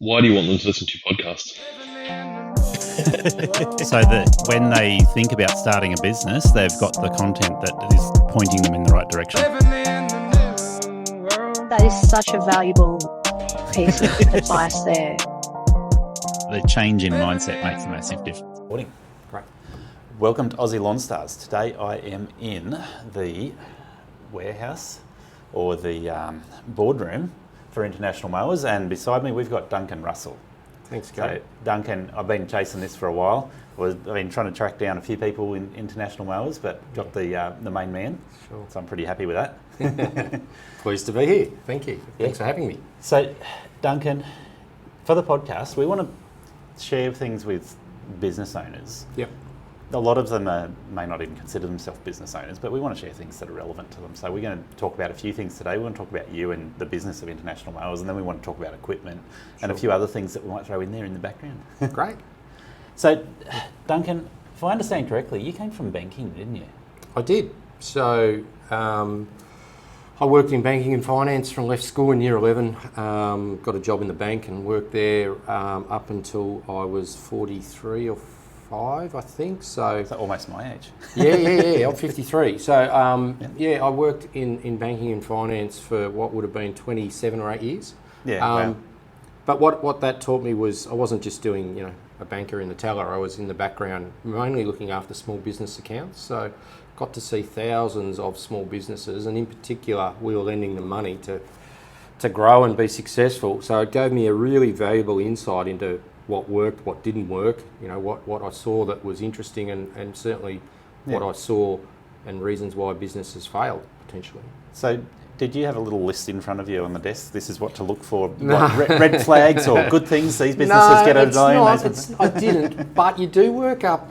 Why do you want them to listen to your podcast? So that when they think about starting a business, they've got the content that is pointing them in the right direction. That is such a valuable piece of advice there. The change in mindset makes a massive difference. Morning. Great. Welcome to Aussie Lawn Stars. Today I am in the warehouse or the boardroom for International Mowers, and beside me we've got Duncan Russell. Thanks, Scag. So, Duncan, I've been chasing this for a while. I've been trying to track down a few people in International Mowers, but got the main man. Sure. So I'm pretty happy with that. Pleased to be here. Thank you. Thanks for having me. So, Duncan, for the podcast, we want to share things with business owners. Yep. A lot of them may not even consider themselves business owners, but we want to share things that are relevant to them. So we're going to talk about a few things today. We want to talk about you and the business of International Mowers, and then we want to talk about equipment and a few other things that we might throw in there in the background. Great. So, Duncan, if I understand correctly, you came from banking, didn't you? I did. So I worked in banking and finance from left school in year 11, got a job in the bank and worked there up until I was 43 or 5, I think. So almost my age. Yeah, I'm 53. So I worked in banking and finance for what would have been 27 or 8 years. Yeah. Wow. But what that taught me was I wasn't just doing, a banker in the teller. I was in the background mainly looking after small business accounts. So got to see thousands of small businesses, and in particular we were lending them money to grow and be successful. So it gave me a really valuable insight into what worked, what didn't work, what I saw that was interesting, and certainly what I saw and reasons why businesses failed potentially. So did you have a little list in front of you on the desk? This is what to look for, red flags or good things these businesses get over the line? I didn't, but you do work up,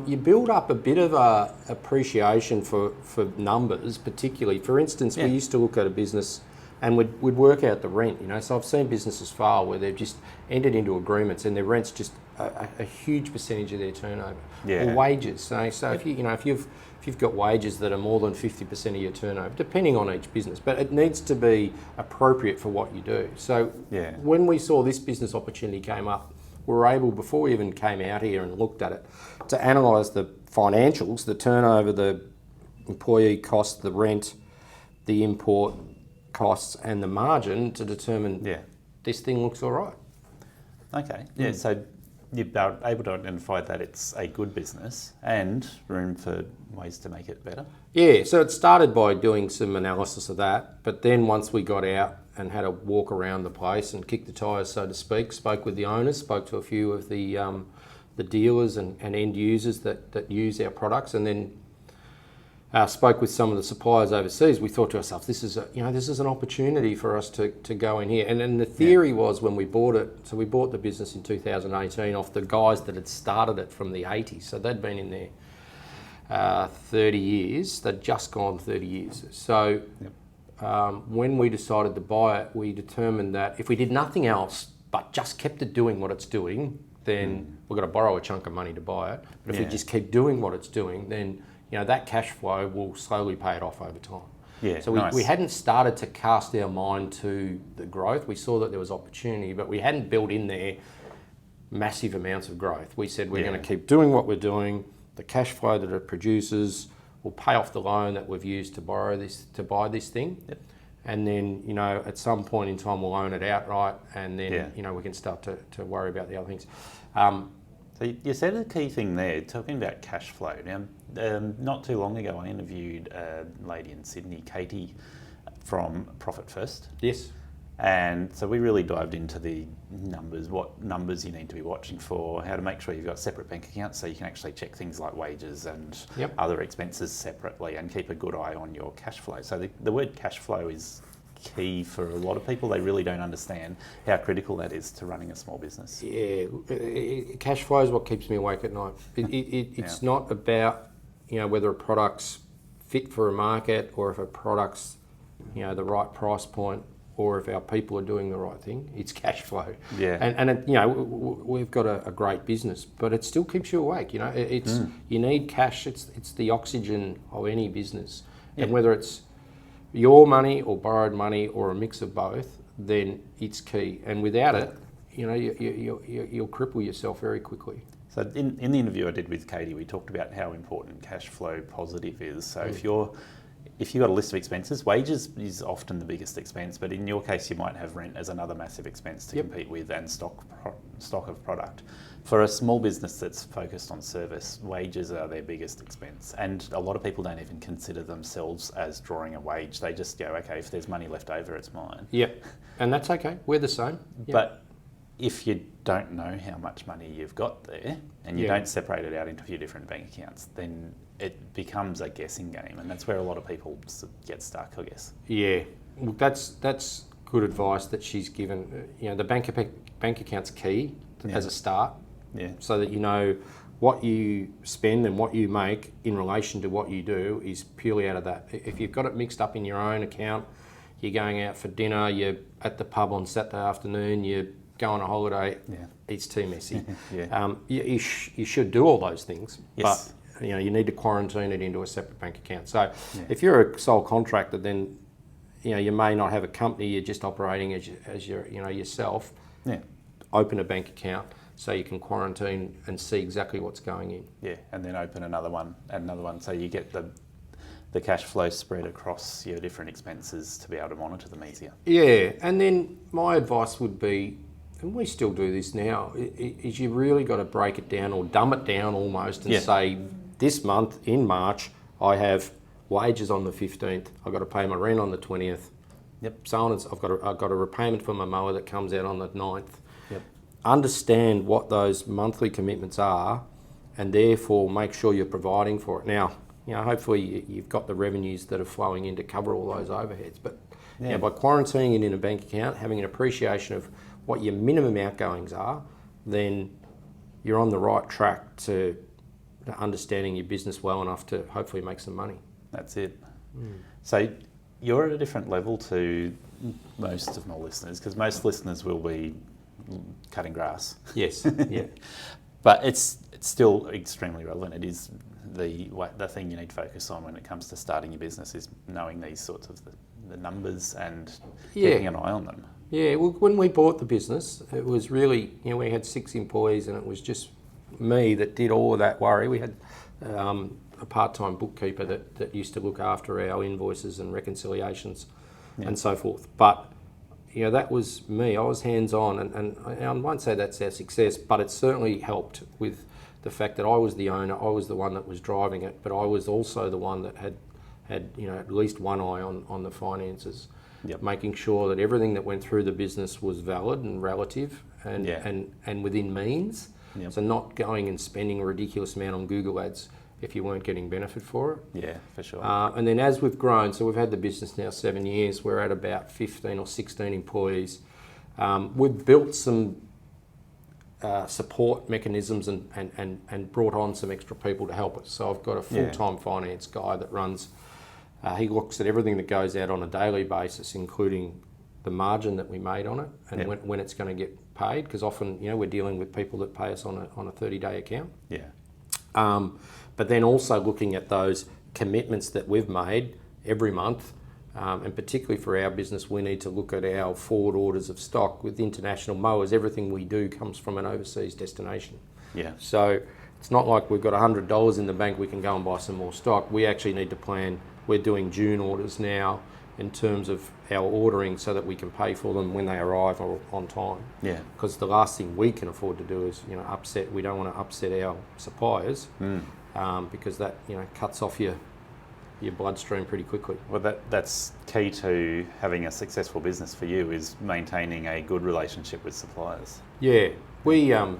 you build up a bit of a appreciation for numbers, particularly. For instance, we used to look at a business and we'd work out the rent, So I've seen businesses fail where they've just entered into agreements and their rent's just a huge percentage of their turnover. Or wages. So if you've got wages that are more than 50% of your turnover, depending on each business, but it needs to be appropriate for what you do. So when we saw this business opportunity came up, we were able, before we even came out here and looked at it, to analyse the financials, the turnover, the employee costs, the rent, the import costs and the margin to determine this thing looks all right. Okay, so you're able to identify that it's a good business and room for ways to make it better? Yeah, so it started by doing some analysis of that, but then once we got out and had a walk around the place and kicked the tyres, so to speak, spoke with the owners, spoke to a few of the dealers and end users that use our products, and then spoke with some of the suppliers overseas, we thought to ourselves, this is an opportunity for us to go in here. And then the theory was when we bought it, so we bought the business in 2018 off the guys that had started it from the 80s. So they'd been in there 30 years, they'd just gone 30 years. So when we decided to buy it, we determined that if we did nothing else but just kept it doing what it's doing, then we've got to borrow a chunk of money to buy it. But if we just keep doing what it's doing, then that cash flow will slowly pay it off over time. Yeah, so nice. we hadn't started to cast our mind to the growth. We saw that there was opportunity, but we hadn't built in there massive amounts of growth. We said we're going to keep doing what we're doing. The cash flow that it produces will pay off the loan that we've used to buy this thing. Yep. And then, at some point in time, we'll own it outright, and then, we can start to worry about the other things. So you said a key thing there, talking about cash flow. Now, not too long ago, I interviewed a lady in Sydney, Katie, from Profit First. Yes. And so we really dived into the numbers, what numbers you need to be watching for, how to make sure you've got separate bank accounts so you can actually check things like wages and other expenses separately and keep a good eye on your cash flow. So the word cash flow is key for a lot of people. They really don't understand how critical that is to running a small business. Yeah, cash flow is what keeps me awake at night. It's not about whether a product's fit for a market or if a product's the right price point or if our people are doing the right thing. It's cash flow. Yeah. And we've got a great business, but it still keeps you awake. You need cash. It's the oxygen of any business, and whether it's your money or borrowed money or a mix of both, then it's key. And without it, you'll cripple yourself very quickly. So in the interview I did with Katie, we talked about how important cash flow positive is. So if you've got a list of expenses, wages is often the biggest expense, but in your case you might have rent as another massive expense to compete with, and stock of product. For a small business that's focused on service, wages are their biggest expense, and a lot of people don't even consider themselves as drawing a wage. They just go, okay, if there's money left over, it's mine. Yeah, and that's okay. We're the same. Yep. But if you don't know how much money you've got there, and you don't separate it out into a few different bank accounts, then it becomes a guessing game, and that's where a lot of people get stuck, I guess. Yeah, look, that's good advice that she's given. The bank account's key as a start, so that you know what you spend and what you make in relation to what you do is purely out of that. If you've got it mixed up in your own account, you're going out for dinner, you're at the pub on Saturday afternoon, you're go on a holiday, it's too messy. You should do all those things, but you need to quarantine it into a separate bank account. So if you're a sole contractor, then you may not have a company, you're just operating as your yourself. Open a bank account so you can quarantine and see exactly what's going in. Yeah, and then open another one, so you get the cash flow spread across your different expenses to be able to monitor them easier. Yeah, and then my advice would be, and we still do this now, is you really got to break it down or dumb it down almost and say, this month in March, I have wages on the 15th, I've got to pay my rent on the 20th. So on, I've got a repayment for my mower that comes out on the 9th. Understand what those monthly commitments are, and therefore make sure you're providing for it. Now, hopefully you've got the revenues that are flowing in to cover all those overheads, but by quarantining it in a bank account, having an appreciation of what your minimum outgoings are, then you're on the right track to understanding your business well enough to hopefully make some money. That's it. So you're at a different level to most of my listeners, because most listeners will be cutting grass. Yes, yeah. But it's still extremely relevant. It is the thing you need to focus on when it comes to starting your business, is knowing these sorts of the numbers and keeping an eye on them. Yeah, well, when we bought the business, it was really, we had 6 employees and it was just me that did all of that worry. We had a part-time bookkeeper that used to look after our invoices and reconciliations and so forth. But, that was me. I was hands-on, and I won't say that's our success, but it certainly helped with the fact that I was the owner, I was the one that was driving it, but I was also the one that had at least one eye on the finances. Making sure that everything that went through the business was valid and relative and within means. So not going and spending a ridiculous amount on Google ads if you weren't getting benefit for it. Yeah, for sure. And then as we've grown, so we've had the business now 7 years, we're at about 15 or 16 employees. We've built some support mechanisms and brought on some extra people to help us. So I've got a full-time finance guy that runs. He looks at everything that goes out on a daily basis, including the margin that we made on it and when it's going to get paid, because often we're dealing with people that pay us on a 30-day account. But then also looking at those commitments that we've made every month, and particularly for our business, we need to look at our forward orders of stock. With International Mowers, everything we do comes from an overseas destination. So it's not like we've got $100 in the bank, we can go and buy some more stock. We actually need to plan. We're doing June orders now in terms of our ordering so that we can pay for them when they arrive or on time. Because the last thing we can afford to do is upset. We don't want to upset our suppliers because that cuts off your bloodstream pretty quickly. Well, that's key to having a successful business for you, is maintaining a good relationship with suppliers. Yeah, we've got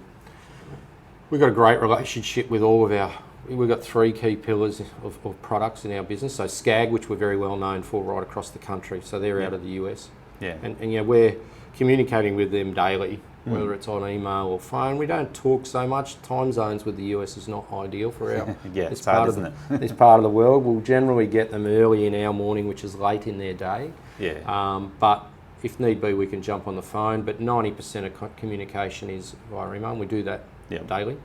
a great relationship with all of our. We've got 3 key pillars of products in our business. So Scag, which we're very well known for right across the country. So they're out of the US. And we're communicating with them daily, whether it's on email or phone. We don't talk so much. Time zones with the US is not ideal for our it's hard, isn't it? This part of the world. We'll generally get them early in our morning, which is late in their day. But if need be, we can jump on the phone. But 90% of communication is via email, and we do that daily.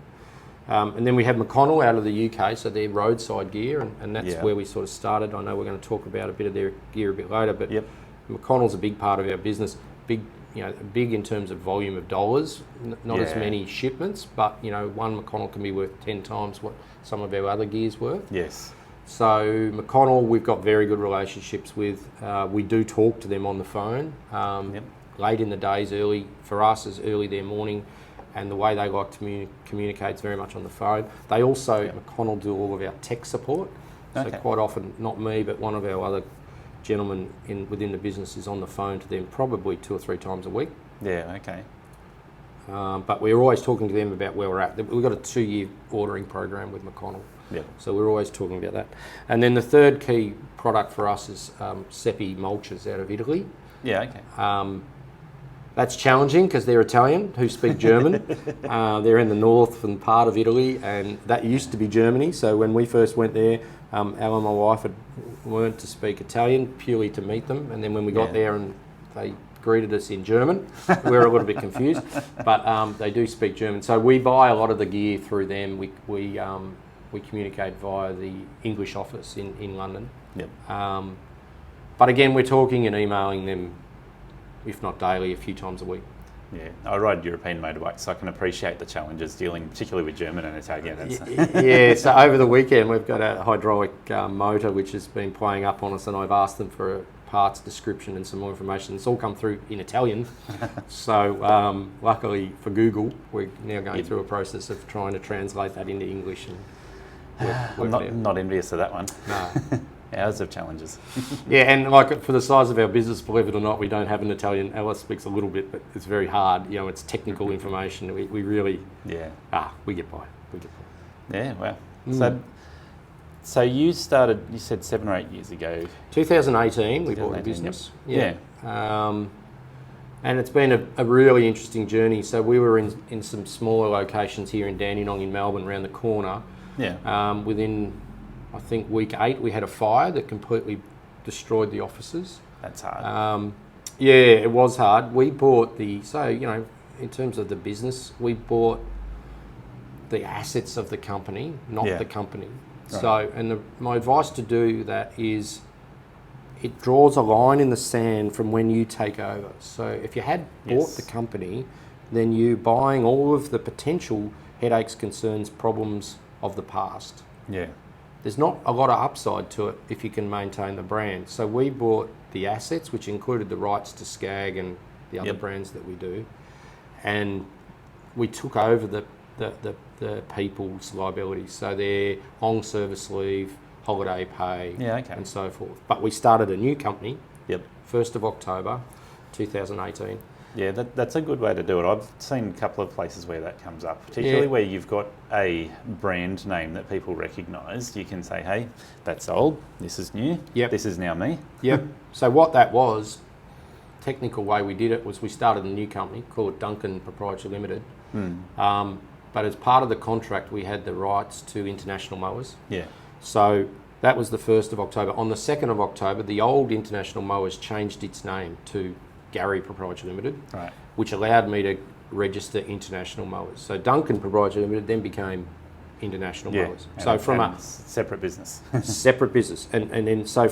And then we have McConnell out of the UK, so they're roadside gear, and that's where we sort of started. I know we're going to talk about a bit of their gear a bit later, but McConnell's a big part of our business. Big big in terms of volume of dollars, not as Yeah. many shipments, but one McConnell can be worth 10 times what some of our other gear's worth. Yes. So McConnell, we've got very good relationships with. We do talk to them on the phone. Late in the days, early for us is early their morning, and the way they like to communicate is very much on the phone. They also, McConnell, do all of our tech support. So quite often, not me, but one of our other gentlemen within the business is on the phone to them probably 2 or 3 times a week. Yeah, okay. But we're always talking to them about where we're at. We've got a 2-year ordering program with McConnell. Yeah. So we're always talking about that. And then the third key product for us is Seppi mulches out of Italy. Yeah, okay. That's challenging because they're Italian who speak German. They're in the northern part of Italy, and that used to be Germany. So when we first went there, Al and my wife had learned to speak Italian purely to meet them. And then when we got there and they greeted us in German, we were a little bit confused. But they do speak German. So we buy a lot of the gear through them. We communicate via the English office in London. Yep. But again, we're talking and emailing them, if not daily, a few times a week. Yeah, I ride European motorbikes, so I can appreciate the challenges dealing particularly with German and Italian. Yeah, so over the weekend we've got a hydraulic motor which has been playing up on us, and I've asked them for a parts description and some more information. It's all come through in Italian. So luckily for Google, we're now going through a process of trying to translate that into English. And I'm not envious of that one. No. Hours of challenges. Yeah, and like for the size of our business, believe it or not, we don't have an Italian. Alice speaks a little bit, but it's very hard. It's technical information. We really, we get by. Yeah, wow. So you started, you said 7 or 8 years ago. 2018, we bought the business. Yep. Yeah. And it's been a really interesting journey. So we were in some smaller locations here in Dandenong in Melbourne, around the corner. Yeah. Within, I think, week 8, we had a fire that completely destroyed the offices. That's hard. Yeah, it was hard. We bought in terms of the business, we bought the assets of the company, not the company. Right. So, and my advice to do that is it draws a line in the sand from when you take over. So if you had bought the company, then you're buying all of the potential headaches, concerns, problems of the past. Yeah. There's not a lot of upside to it if you can maintain the brand. So we bought the assets, which included the rights to Scag and the other brands that we do, and we took over the people's liabilities. So their long service leave, holiday pay, and so forth. But we started a new company, 1st of October 2018. Yeah, that's a good way to do it. I've seen a couple of places where that comes up, particularly where you've got a brand name that people recognise. You can say, hey, that's old, this is new, this is now me. Yep. So what that was, technical way we did it was we started a new company called Duncan Proprietary Limited. But as part of the contract, we had the rights to International Mowers. Yeah. So that was the 1st of October. On the 2nd of October, the old International Mowers changed its name to Gary Proprietary Limited, which allowed me to register International Mowers. So Duncan Proprietary Limited then became International Mowers. So from a separate business, separate business, and then so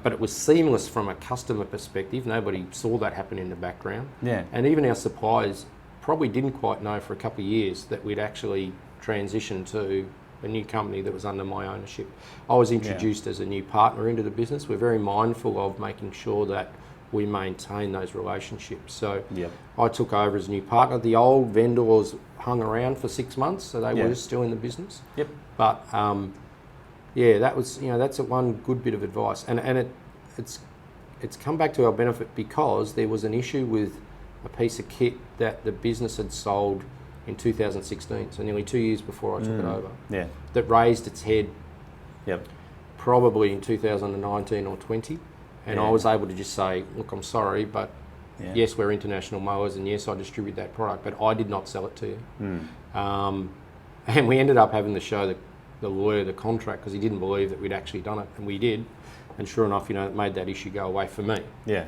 but it was seamless from a customer perspective. Nobody saw that happen in the background. Yeah, and even our suppliers probably didn't quite know for a couple of years that we'd actually transitioned to a new company that was under my ownership. I was introduced as a new partner into the business. We're very mindful of making sure that we maintain those relationships. So I took over as a new partner. The old vendors hung around for 6 months, so they were still in the business. Yep. But that was that's one good bit of advice, and it's come back to our benefit because there was an issue with a piece of kit that the business had sold in 2016, so nearly 2 years before I took it over. Yeah. That raised its head. Yep. Probably in 2019 or 20. And I was able to just say, look, I'm sorry, but yes, we're International Mowers, and yes, I distribute that product, but I did not sell it to you. And we ended up having to show the lawyer the contract because he didn't believe that we'd actually done it, and we did. And sure enough, it made that issue go away for me. Yeah.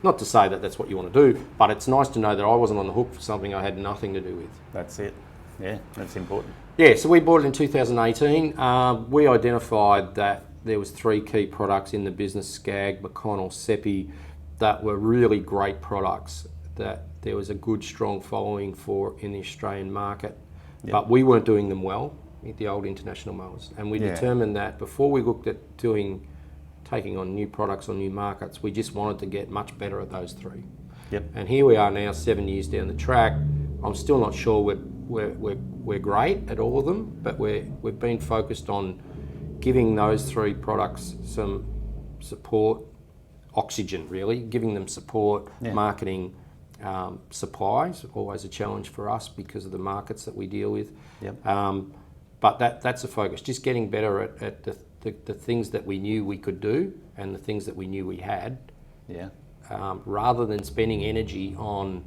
Not to say that that's what you want to do, but it's nice to know that I wasn't on the hook for something I had nothing to do with. That's it. Yeah, that's important. Yeah, so we bought it in 2018. We identified that there was 3 key products in the business, Scag, McConnell, Seppi, that were really great products that there was a good, strong following for in the Australian market, but we weren't doing them well, the old International Mowers. And we determined that before we looked at taking on new products or new markets, we just wanted to get much better at those three. Yep. And here we are now, 7 years down the track. I'm still not sure we're great at all of them, but we've been focused on giving those three products some support, oxygen really, giving them support, marketing, supplies, always a challenge for us because of the markets that we deal with. Yep. But that's a focus, just getting better at the things that we knew we could do and the things that we knew we had, rather than spending energy on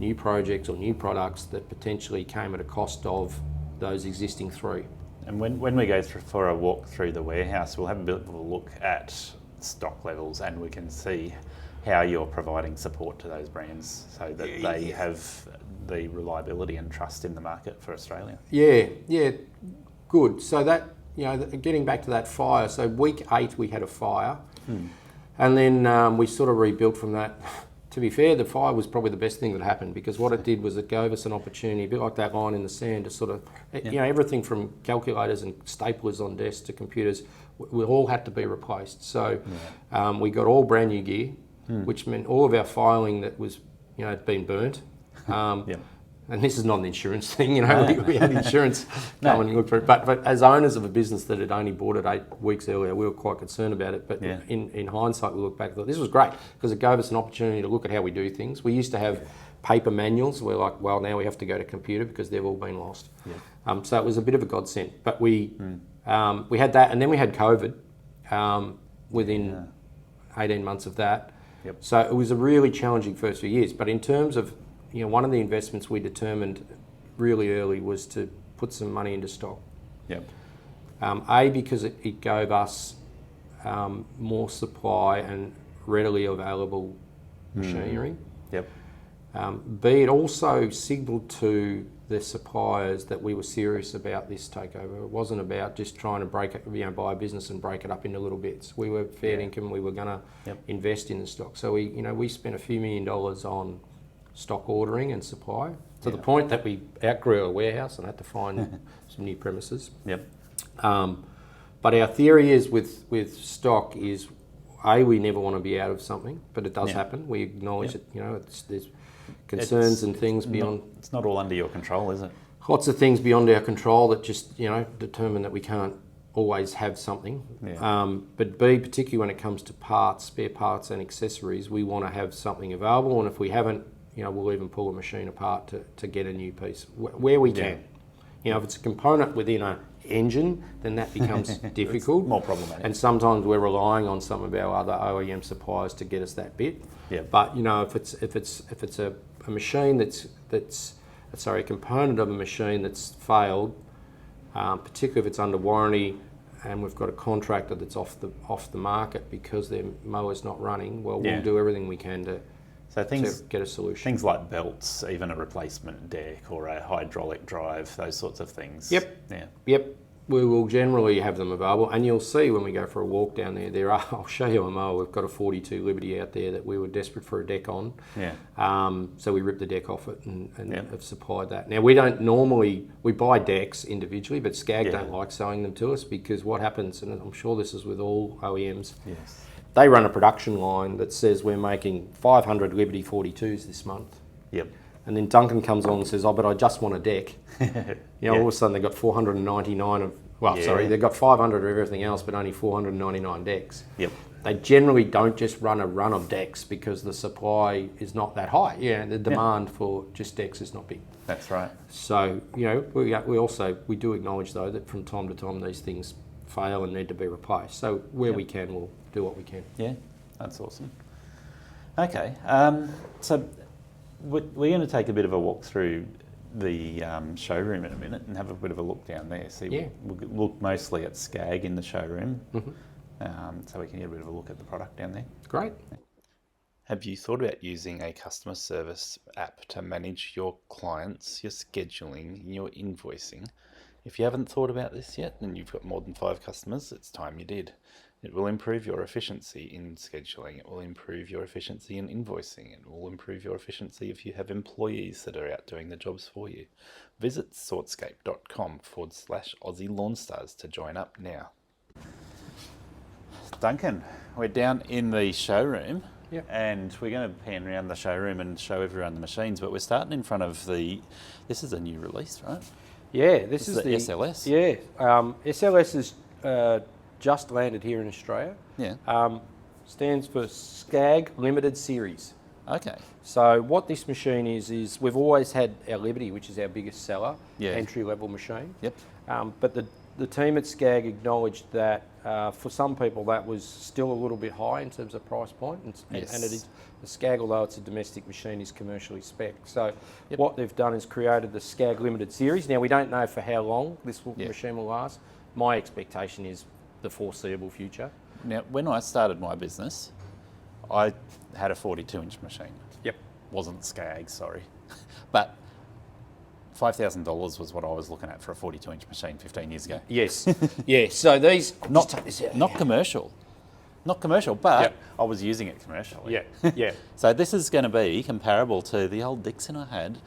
new projects or new products that potentially came at a cost of those existing three. And when we go for a walk through the warehouse, we'll have a bit of a look at stock levels, and we can see how you're providing support to those brands so that they have the reliability and trust in the market for Australia. Yeah, good. So that, getting back to that fire, so week 8 we had a fire, and then we sort of rebuilt from that. To be fair, the fire was probably the best thing that happened, because what it did was it gave us an opportunity, a bit like that line in the sand, to sort of, everything from calculators and staplers on desks to computers, we all had to be replaced. So we got all brand new gear, which meant all of our filing that was, had been burnt. And this is not an insurance thing, we had insurance come and look for it. But as owners of a business that had only bought it 8 weeks earlier, we were quite concerned about it. But in hindsight, we look back and thought, this was great, because it gave us an opportunity to look at how we do things. We used to have paper manuals. We're like, well, now we have to go to computer because they've all been lost. So it was a bit of a godsend. But we had that, and then we had COVID within 18 months of that. So it was a really challenging first few years. But in terms of, one of the investments we determined really early was to put some money into stock. Because it gave us more supply and readily available machinery. B, it also signalled to the suppliers that we were serious about this takeover. It wasn't about just trying to buy a business and break it up into little bits. We were fair income. We were going to invest in the stock. So we spent a few $1 million on stock ordering and supply, to the point that we outgrew a warehouse and had to find some new premises. But our theory is with stock is, we never want to be out of something, but it does happen. We acknowledge that there's concerns and things beyond. It's not all under your control, is it? Lots of things beyond our control that just determine that we can't always have something. But B, particularly when it comes to parts, spare parts and accessories, we want to have something available, and if we haven't, we'll even pull a machine apart to get a new piece where we can. If it's a component within an engine, then that becomes difficult, more problematic. And sometimes we're relying on some of our other OEM suppliers to get us that bit. But if it's a machine a component of a machine that's failed, particularly if it's under warranty, and we've got a contractor that's off the market because their mower's not running, we'll do everything we can to get a solution. Things like belts, even a replacement deck or a hydraulic drive, those sorts of things. We will generally have them available, and you'll see when we go for a walk down there. I'll show you a mower. We've got a 42 Liberty out there that we were desperate for a deck on. So we ripped the deck off it and have supplied that. Now we buy decks individually, but Scag don't like selling them to us, because what happens, and I'm sure this is with all OEMs, they run a production line that says we're making 500 Liberty 42s this month. And then Duncan comes on and says, but I just want a deck. All of a sudden they've got 499 of, they've got 500 of everything else, but only 499 decks. They generally don't just run a run of decks because the supply is not that high. The demand for just decks is not big. That's right. So, we do acknowledge though that from time to time these things fail and need to be replaced. So where we can, we'll do what we can. That's awesome. Okay, so we're going to take a bit of a walk through the showroom in a minute and have a bit of a look down there. We'll look mostly at Scag in the showroom, so we can get a bit of a look at the product down there. Great. Have you thought about using a customer service app to manage your clients, your scheduling, and your invoicing? If you haven't thought about this yet and you've got more than 5 customers, it's time you did. It will improve your efficiency in scheduling. It will improve your efficiency in invoicing. It will improve your efficiency if you have employees that are out doing the jobs for you. Visit sortscape.com/Aussie Lawn Stars to join up now. Duncan, we're down in the showroom. Yep. And we're going to pan around the showroom and show everyone the machines, but we're starting in front of this is a new release, right? Yeah, this is the SLS. Yeah, SLS is just landed here in Australia. Yeah. Stands for Scag Limited Series. Okay. So what this machine is we've always had our Liberty, which is our biggest seller, entry-level machine. Yep. But the team at Scag acknowledged that for some people that was still a little bit high in terms of price point, and it is the Scag, although it's a domestic machine, is commercially spec. So what they've done is created the Scag Limited Series. Now we don't know for how long this machine will last. My expectation is the foreseeable future. Now, when I started my business, I had a 42-inch machine. Yep. Wasn't Scag, sorry, but $5,000 was what I was looking at for a 42-inch machine 15 years ago. Yes. Yeah. So these Not commercial, but I was using it commercially. Yeah. Yeah. So this is going to be comparable to the old Dixon I had.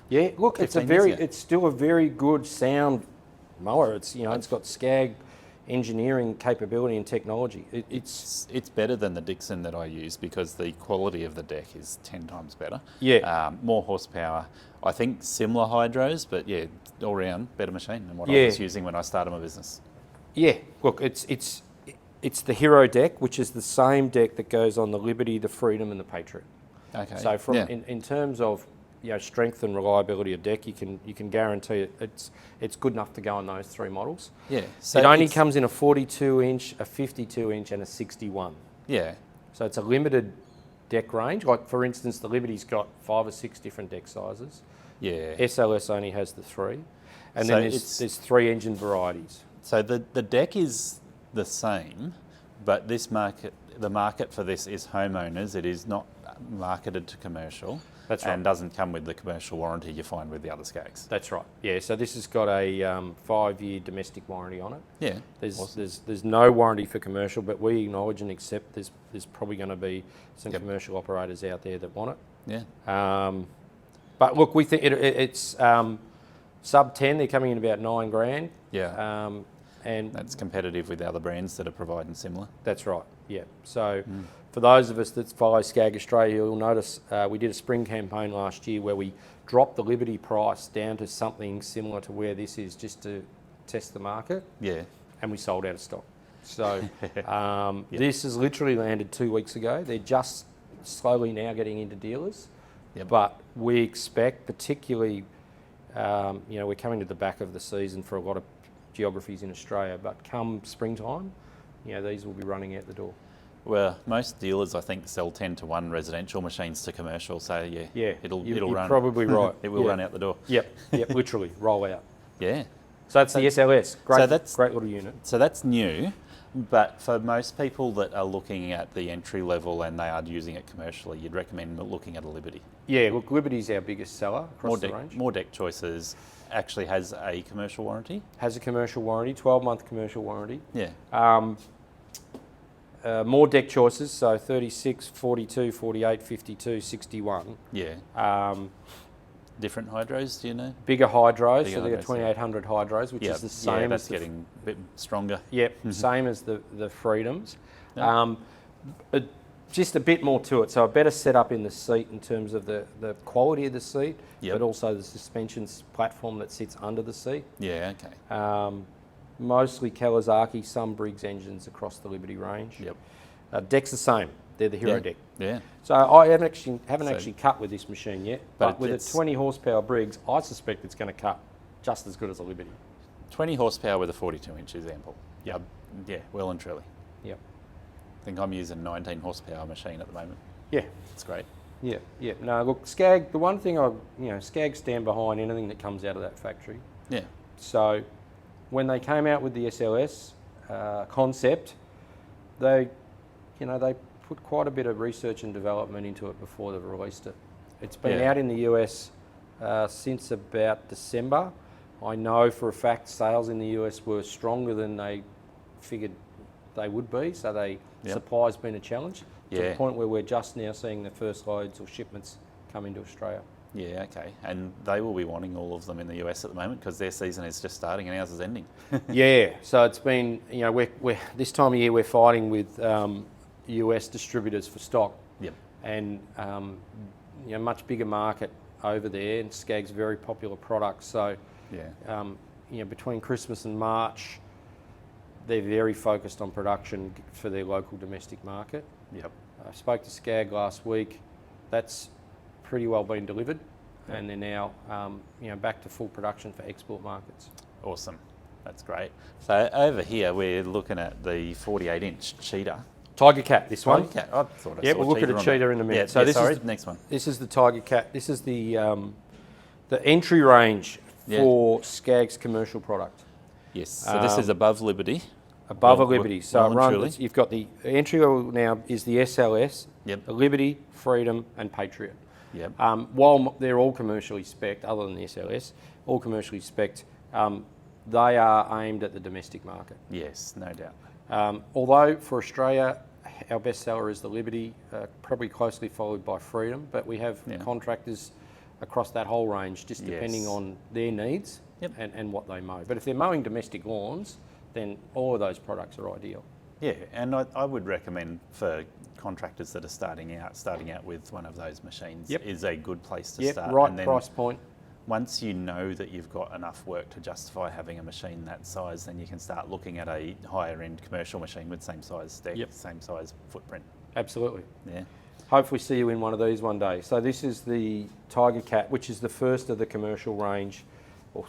Yeah. Look, it's 15 years ago. it's still a very good sound mower. It's it's got Scag engineering capability and technology. It's better than the Dixon that I use because the quality of the deck is 10 times better. Yeah. More horsepower. I think similar hydros, but yeah, all round better machine than what I was using when I started my business. Yeah. Look, it's the Hero deck, which is the same deck that goes on the Liberty, the Freedom, and the Patriot. Okay. So from in terms of strength and reliability of deck, you can guarantee it's good enough to go on those three models. Yeah. So it only comes in a 42-inch, a 52-inch, and a 61. Yeah. So it's a limited deck range. Like for instance, the Liberty's got 5 or 6 different deck sizes. Yeah. SLS only has the 3, and So then there's 3 engine varieties. So the deck is the same, but the market for this is homeowners. It is not marketed to commercial. That's right. And doesn't come with the commercial warranty you find with the other Skags. That's right. Yeah. So this has got a 5-year domestic warranty on it. Yeah. There's no warranty for commercial, but we acknowledge and accept there's probably going to be some commercial operators out there that want it. Yeah. But look, we think it's sub 10. They're coming in about $9,000. Yeah. And That's competitive with other brands that are providing similar. that's right. Yeah. So for those of us that follow Scag Australia, you'll notice we did a spring campaign last year where we dropped the Liberty price down to something similar to where this is, just to test the market. Yeah. And we sold out of stock. So this has literally landed 2 weeks ago. They're just slowly now getting into dealers. Yep. But we expect, particularly, we're coming to the back of the season for a lot of geographies in Australia, but come springtime, these will be running out the door. Well, most dealers, I think, sell 10-to-1 residential machines to commercial, so it'll You're run. Probably right. It will run out the door. Yep, literally roll out. Yeah. So that's the SLS. Great, that's great little unit. So that's new, but for most people that are looking at the entry level and they are using it commercially, you'd recommend looking at a Liberty. Yeah, look, Liberty's our biggest seller across the range. More deck choices. Actually has a commercial warranty. Has a commercial warranty, 12-month commercial warranty. Yeah. More deck choices, so 36, 42, 48, 52, 61. Yeah. Different hydros, do you know? Bigger hydros, Bigger so they've got hydros, 2800 hydros, which is the same. Yeah, that's getting a bit stronger. Yep, same as the Freedoms. Yeah. Just a bit more to it, so a better setup in the seat in terms of the quality of the seat, but also the suspensions platform that sits under the seat. Yeah, okay. Mostly Kawasaki, some Briggs engines across the Liberty range. Yep. Deck's the same. They're the Hero deck. Yeah. So I haven't actually cut with this machine yet, but with a it's 20 horsepower Briggs, I suspect it's going to cut just as good as a Liberty. 20 horsepower with a 42-inch is ample. Yep. Yeah, well and truly. Yep. I think I'm using a 19 horsepower machine at the moment. Yeah. It's great. Yeah, yeah. No, look, Scag, the one thing Scag stand behind anything that comes out of that factory. Yeah. So when they came out with the SLS concept, they put quite a bit of research and development into it before they've released it. It's been out in the US since about December. I know for a fact sales in the US were stronger than they figured they would be. So Yep. supply's been a challenge to the Yeah. point where we're just now seeing the first loads or shipments come into Australia. Yeah, okay. And they will be wanting all of them in the US at the moment because their season is just starting and ours is ending. Yeah, so it's been, we're this time of year we're fighting with US distributors for stock. Yep. And much bigger market over there, and Scag's a very popular product. So Yeah. between Christmas and March, they're very focused on production for their local domestic market. Yep. I spoke to Scag last week. That's pretty well been delivered, and they're now back to full production for export markets. Awesome. That's great. So over here we're looking at the 48-inch cheetah. Tiger Cat, this one. Tiger Cat. I thought I Yeah, saw we'll look at a on cheetah it. in a minute. Yeah, So yeah, this sorry, is next one. This is the Tiger Cat. This is the entry range for Scag's commercial product. Yes. So this is above Liberty. Above Well- a Liberty. So well it and runs, truly. you've got the entry level now is the SLS, Yep. the Liberty, Freedom and Patriot. Yep. While they're all commercially spec'd, other than the SLS, all commercially spec'd, they are aimed at the domestic market. Yes, no doubt. Although for Australia, our best seller is the Liberty, probably closely followed by Freedom, but we have contractors across that whole range, just depending Yes. on their needs Yep. and what they mow. But if they're mowing domestic lawns, then all of those products are ideal. Yeah, and I would recommend for contractors that are starting out with one of those machines Yep. is a good place to Yep, start. right And then price point. once you know that you've got enough work to justify having a machine that size, then you can start looking at a higher end commercial machine with same size deck, Yep. same size footprint. Absolutely. Yeah. Hopefully see you in one of these one day. So this is the Tiger Cat, which is the first of the commercial range, or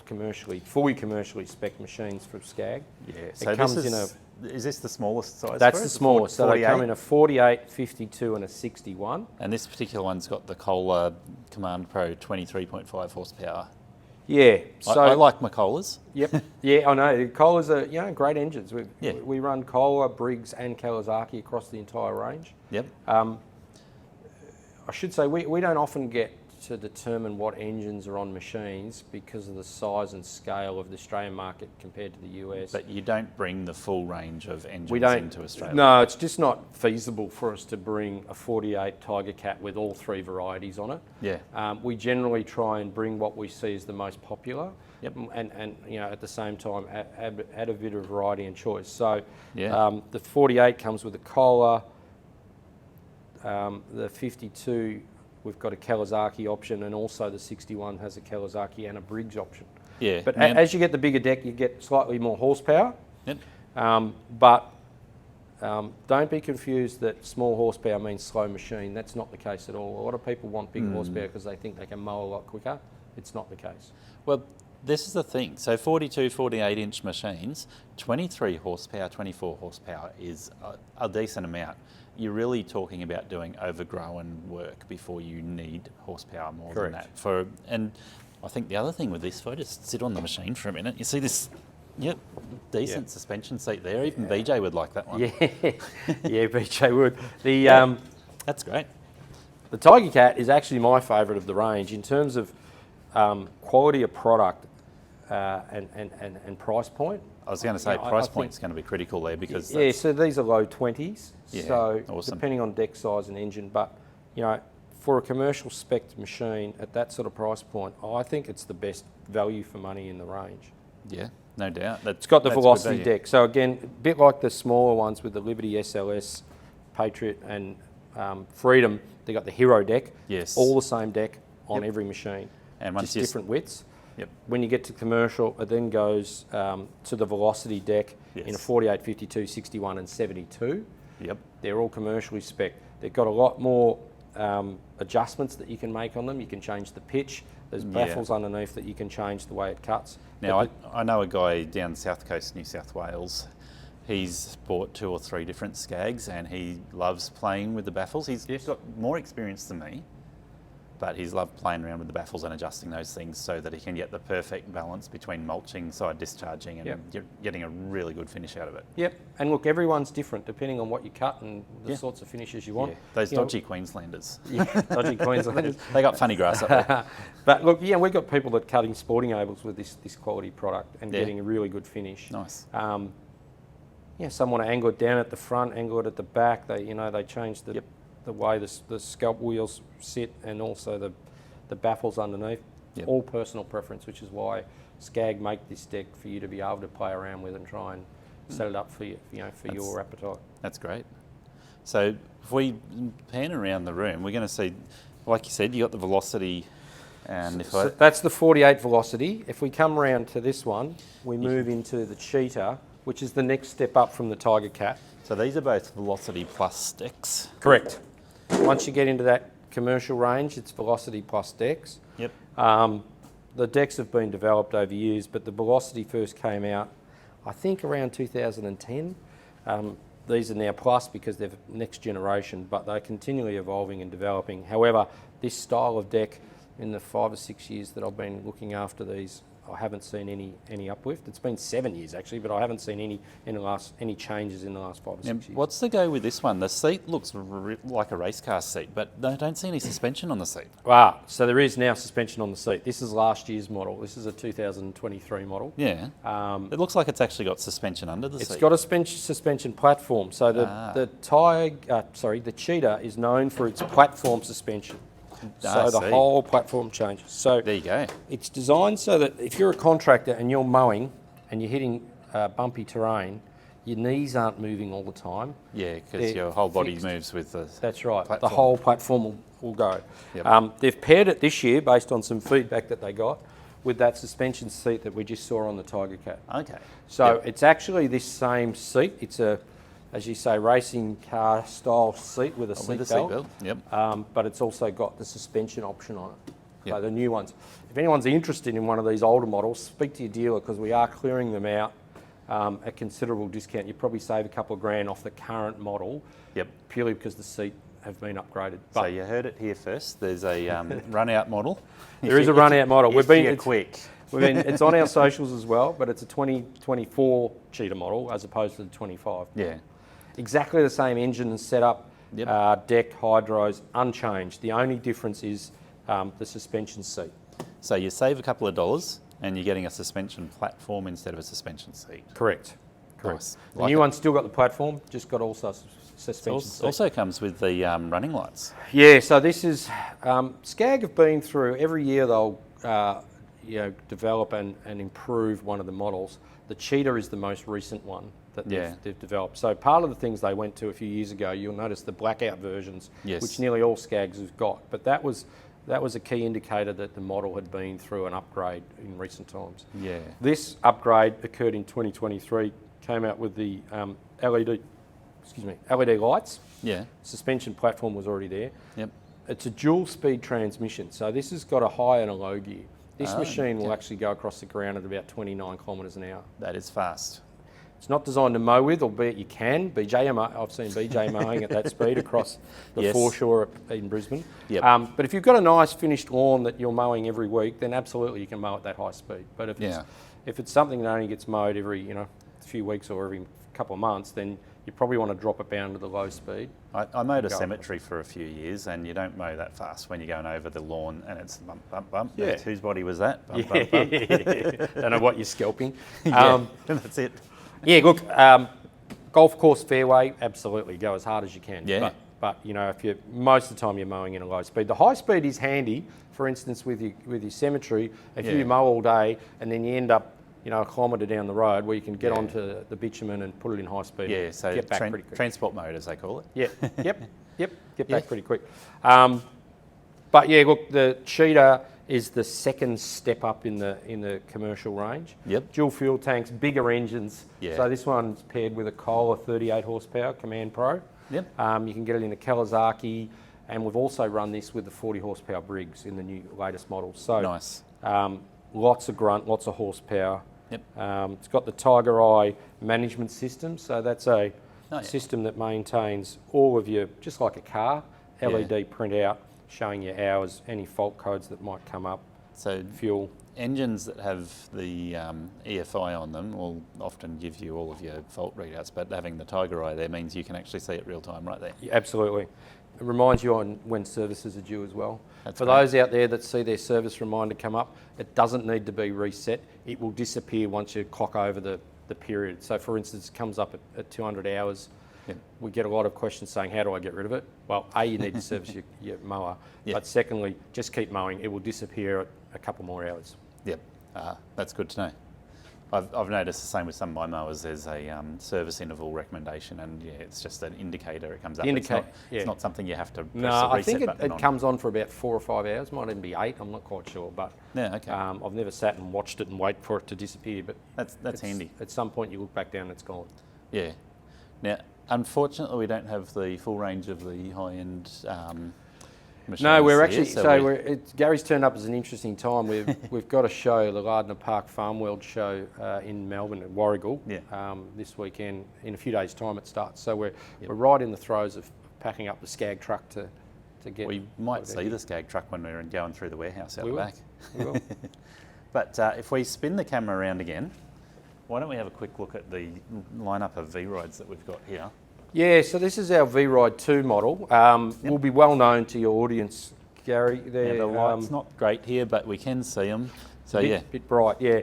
fully commercially spec machines from Scag. Yeah. It So comes this in is this the smallest size? That's for the it? smallest. So they come 48? in a 48, 52 and a 61. And this particular one's got the Kohler Command Pro 23.5 horsepower. Yeah. So I like my Kohlers. Yep. Yeah, I know. The Kohlers are great engines. Yeah. We run Kohler, Briggs and Kawasaki across the entire range. Yep. I should say we don't often get to determine what engines are on machines because of the size and scale of the Australian market compared to the US. But you don't bring the full range of engines We don't. into Australia. No, it's just not feasible for us to bring a 48 Tiger Cat with all three varieties on it. Yeah. We generally try and bring what we see as the most popular. Yep. And at the same time add a bit of variety and choice. So Yeah. the 48 comes with a Kohler. The 52, we've got a Kawasaki option, and also the 61 has a Kawasaki and a Briggs option. Yeah. But Now- as you get the bigger deck, you get slightly more horsepower. Yep. But don't be confused that small horsepower means slow machine. That's not the case at all. A lot of people want big horsepower because they think they can mow a lot quicker. It's not the case. Well, this is the thing. So 42, 48-inch machines, 23 horsepower, 24 horsepower is a decent amount. You're really talking about doing overgrown work before you need horsepower more Correct. than that. And I think the other thing with this, if I just sit on the machine for a minute, you see this, decent suspension seat there. Even BJ would like that one. Yeah, yeah, BJ would. That's great. The Tiger Cat is actually my favourite of the range in terms of quality of product and price point. I was going to say I price think- point's going to be critical there because Yeah, so these are low 20s. Yeah, so awesome. depending on deck size and engine, but for a commercial spec machine at that sort of price point, I think it's the best value for money in the range. yeah, no doubt. It's got the that's good velocity value. deck. So again, a bit like the smaller ones with the Liberty SLS, Patriot and Freedom, they got the Hero deck. Yes. All the same deck on Yep. every machine. And once just you s- different widths. Yep. When you get to commercial, it then goes to the velocity deck in a Yes. 48, 52, 61 and 72. Yep. They're all commercially spec. They've got a lot more adjustments that you can make on them. You can change the pitch. There's baffles underneath that you can change the way it cuts. Now, But I know a guy down the south coast, New South Wales. He's bought 2 or 3 different Scags and he loves playing with the baffles. He's got more experience than me, but he's loved playing around with the baffles and adjusting those things so that he can get the perfect balance between mulching, side discharging, and getting a really good finish out of it. Yep, and look, everyone's different depending on what you cut and the sorts of finishes you want. Yeah, those You know, dodgy Queenslanders. dodgy Queenslanders. They got funny grass up there. But look, we've got people that cutting sporting ovals with this quality product and Yeah. getting a really good finish. Nice. Yeah, some want to angle it down at the front, angle it at the back. They change the way the scalp wheels sit and also the baffles underneath. Yep. All personal preference, which is why Scag make this deck for you to be able to play around with and try and set it up for your appetite. That's great. So if we pan around the room, we're going to see, like you said, you got the velocity, and So that's the 48 velocity. If we come around to this one, we move into the Cheetah, which is the next step up from the Tiger Cat. so these are both velocity plus sticks. Correct. Once you get into that commercial range, it's velocity plus decks. Yep. The decks have been developed over years, but the velocity first came out, I think, around 2010. These are now plus because they're next generation, but they're continually evolving and developing. However, this style of deck, in the 5 or 6 years that I've been looking after these, I haven't seen any uplift. It's been 7 years actually, but I haven't seen any changes in the last 5 or 6 years. What's the go with this one? The seat looks like a race car seat, but I don't see any suspension on the seat. So there is now suspension on the seat. This is last year's model. This is a 2023 model. Yeah. It looks like it's actually got suspension under the seat. It's got a suspension platform. So the Cheetah is known for its platform suspension. So the whole platform changes. So there you go. It's designed so that if you're a contractor and you're mowing and you're hitting bumpy terrain, your knees aren't moving all the time. Yeah, because your whole body moves with the That's right. platform. The whole platform will go. Yep. They've paired it this year based on some feedback that they got with that suspension seat that we just saw on the Tiger Cat. Okay. So it's actually this same seat. It's a, as you say, racing car style seat with a seat belt. Yep. But it's also got the suspension option on it. Yep. So the new ones. If anyone's interested in one of these older models, speak to your dealer because we are clearing them out at considerable discount. You probably save a couple of grand off the current model. Yep. Purely because the seat have been upgraded. So But you heard it here first. There's a run-out model. there is a run-out model. It's quick. It's on our socials as well, but it's a 2024 Cheetah model as opposed to the 25. Yeah. Exactly the same engine and setup, Yep. deck, hydros, unchanged. The only difference is the suspension seat. So you save a couple of dollars, and you're getting a suspension platform instead of a suspension seat. Correct. Nice. The new one's still got the platform, just got also suspension seat. Also comes with the running lights. Yeah, so this is, Scag have been through, every year they'll develop and improve one of the models. The Cheetah is the most recent one that they've developed. So part of the things they went to a few years ago, you'll notice the blackout versions, which nearly all Skags have got. But that was a key indicator that the model had been through an upgrade in recent times. Yeah. This upgrade occurred in 2023, came out with the LED lights. Yeah. Suspension platform was already there. Yep. It's a dual speed transmission, so this has got a high and a low gear. This machine will actually go across the ground at about 29 kilometres an hour. That is fast. It's not designed to mow with, albeit you can. I've seen BJ mowing at that speed across the foreshore in Brisbane. Yep. But if you've got a nice finished lawn that you're mowing every week, then absolutely you can mow at that high speed. But if it's something that only gets mowed every few weeks or every couple of months, then you probably want to drop it down to the low speed. I mowed a cemetery for a few years, and you don't mow that fast when you're going over the lawn and it's bump, bump, bump. Yeah. And whose body was that? Bump, bump, bump. Don't know what you're scalping. That's it. Yeah, look, golf course fairway, absolutely, go as hard as you can. Yeah. But if most of the time you're mowing in a low speed. The high speed is handy, for instance, with your cemetery. If you mow all day and then you end up a kilometre down the road where you can get onto the bitumen and put it in high speed. Yeah, so get back pretty quick. transport mode, as they call it. Yeah, get back pretty quick. But yeah, look, the Cheetah is the second step up in the commercial range. Yep. Dual fuel tanks, bigger engines. Yeah. So this one's paired with a Kohler 38 horsepower Command Pro. Yep. You can get it in a Kawasaki, and we've also run this with the 40 horsepower Briggs in the new latest models. So Nice. Lots of grunt, lots of horsepower. Yep. It's got the Tiger Eye management system, so that's a yeah. system that maintains all of your, just like a car, LED printout showing your hours, any fault codes that might come up, So fuel. engines that have the EFI on them will often give you all of your fault readouts, but having the Tiger Eye there means you can actually see it real time right there. Yeah, absolutely. It reminds you on when services are due as well. That's For great. those out there that see their service reminder come up, it doesn't need to be reset. It will disappear once you clock over the the period. So for instance, it comes up at 200 hours. Yep. We get a lot of questions saying, how do I get rid of it? Well, A, you need to service your mower, but secondly, just keep mowing. It will disappear at a couple more hours. Yep, that's good to know. I've noticed the same with some of my mowers. There's a service interval recommendation, and it's just an indicator. It comes up. It's not something you have to press no, the I reset think button it comes on for about 4 or 5 hours. Might even be 8. I'm not quite sure, but I've never sat and watched it and wait for it to disappear. But that's handy. At some point, you look back down, and it's gone. Yeah. Now, unfortunately, we don't have the full range of the high-end machines. No, we're actually here, Gary's turned up as an interesting time. We've got a show, the Lardner Park Farm World Show in Melbourne at Warragul this weekend. In a few days' time, it starts. So we're right in the throes of packing up the Scag truck to get. We might see the Scag truck when we're going through the warehouse out the back. We will. But if we spin the camera around again, why don't we have a quick look at the lineup of V-Rides that we've got here? Yeah, so this is our V-Ride 2 model. Will be well known to your audience, Gary. The light's not great here, but we can see them. So bit bright, yeah.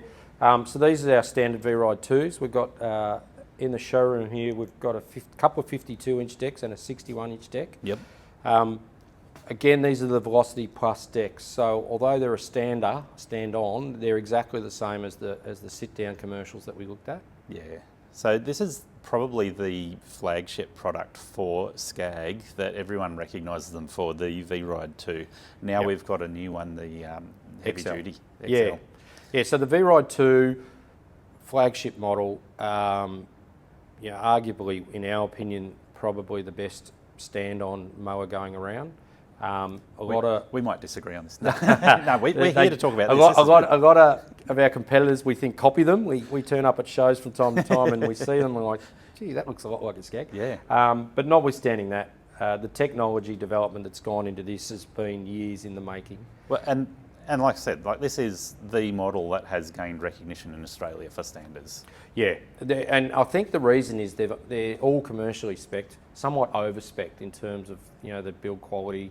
So these are our standard V-Ride 2s. We've got in the showroom here, we've got a couple of 52-inch decks and a 61-inch deck. Yep. Again, these are the Velocity Plus decks. So although they're a stand-on, they're exactly the same as the sit-down commercials that we looked at. Yeah. So this is probably the flagship product for Scag that everyone recognises them for, the V-Ride 2. Now we've got a new one, the heavy duty XL. Yeah. So the V-Ride 2 flagship model, arguably, in our opinion, probably the best stand-on mower going around. We might disagree on this. No, we're here to talk about this. A lot of our competitors, we think, copy them. We turn up at shows from time to time and we see them and we're like, gee, that looks a lot like a Scag. Yeah. But notwithstanding that, the technology development that's gone into this has been years in the making. Well, and like I said, this is the model that has gained recognition in Australia for standards. Yeah. And I think the reason is they're all commercially spec'd, somewhat over-spec'd in terms of the build quality,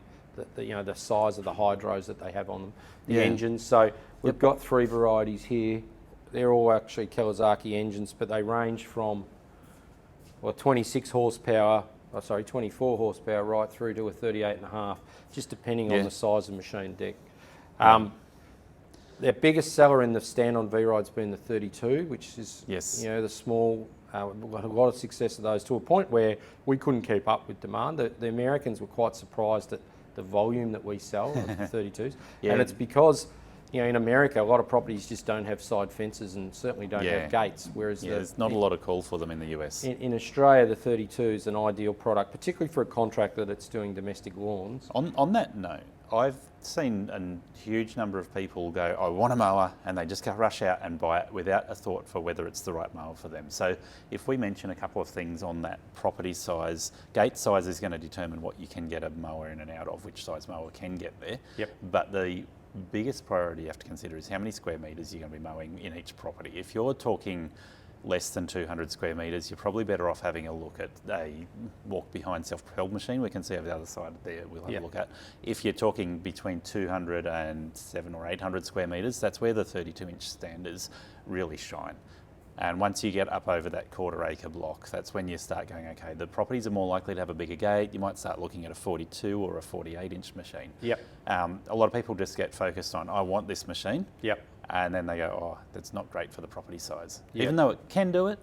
the size of the hydros that they have on them, the engines. So we've got 3 varieties here. They're all actually Kawasaki engines, but they range from 24 horsepower right through to a 38.5, just depending on the size of machine deck. Their biggest seller in the stand-on V-Ride's been the 32, which is the small. We've got a lot of success of those to a point where we couldn't keep up with demand. The Americans were quite surprised at the volume that we sell of the 32s, and it's because in America a lot of properties just don't have side fences and certainly don't have gates, whereas there's not a lot of call for them in the US. In Australia, the 32 is an ideal product, particularly for a contractor that's doing domestic lawns. On that note, I've seen a huge number of people go, I want a mower, and they just rush out and buy it without a thought for whether it's the right mower for them. So if we mention a couple of things on that, property size, gate size is going to determine what you can get a mower in and out of, which size mower can get there. Yep. But the biggest priority you have to consider is how many square metres you're going to be mowing in each property. If you're talking less than 200 square metres, you're probably better off having a look at a walk-behind self-propelled machine. We can see over the other side there, we'll have a look at. If you're talking between 200 and 700 or 800 square metres, that's where the 32-inch standards really shine. And once you get up over that quarter-acre block, that's when you start going, okay, the properties are more likely to have a bigger gate. You might start looking at a 42 or a 48-inch machine. Yep. A lot of people just get focused on, I want this machine. Yep. And then they go, oh, that's not great for the property size. Yep. Even though it can do it.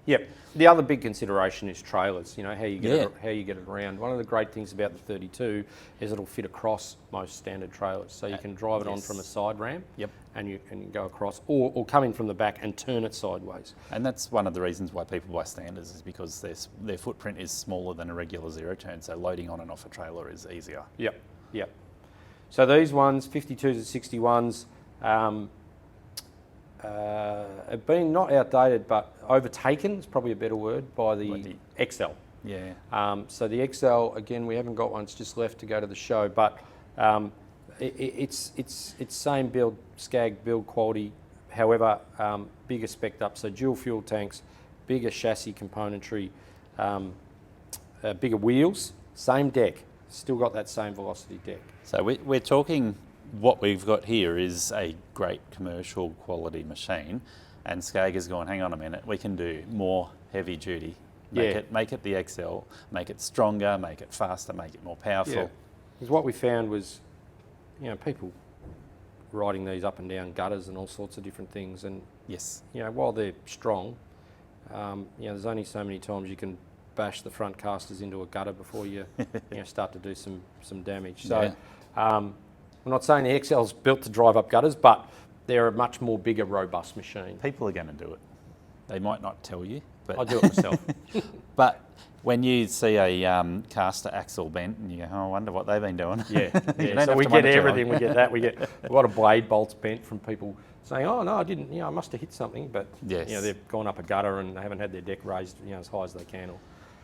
Yep. The other big consideration is trailers, how you get it around. One of the great things about the 32 is it'll fit across most standard trailers. So you can drive it on from a side ramp and you go across, or come in from the back and turn it sideways. And that's one of the reasons why people buy standards, is because their footprint is smaller than a regular zero turn, so loading on and off a trailer is easier. Yep. So these ones, 52s and 61s, have been not outdated but overtaken, is probably a better word, by the XL. Yeah. So the XL, again, we haven't got one, it's just left to go to the show, but it's same build, Scag build quality, however, bigger spec'd up, so dual fuel tanks, bigger chassis componentry, bigger wheels, same deck, still got that same velocity deck. So we're talking, what we've got here is a great commercial quality machine, And Scag has gone, hang on a minute, we can do more heavy duty. Make it the XL, make it stronger, make it faster, make it more powerful. Yeah. Because what we found was, people riding these up and down gutters and all sorts of different things. And, Yes. while they're strong, there's only so many times you can bash the front casters into a gutter before you, start to do some damage. So I'm not saying the XL's built to drive up gutters, but they're a much more bigger, robust machine. People are going to do it. They might not tell you, but I do it myself. But when you see a caster axle bent and you go, oh, I wonder what they've been doing. Yeah. You don't So have we to get wonder too everything. long. We get that. We get a lot of blade bolts bent from people saying, oh, no, I didn't, I must have hit something. But, Yes. they've gone up a gutter and they haven't had their deck raised, as high as they can.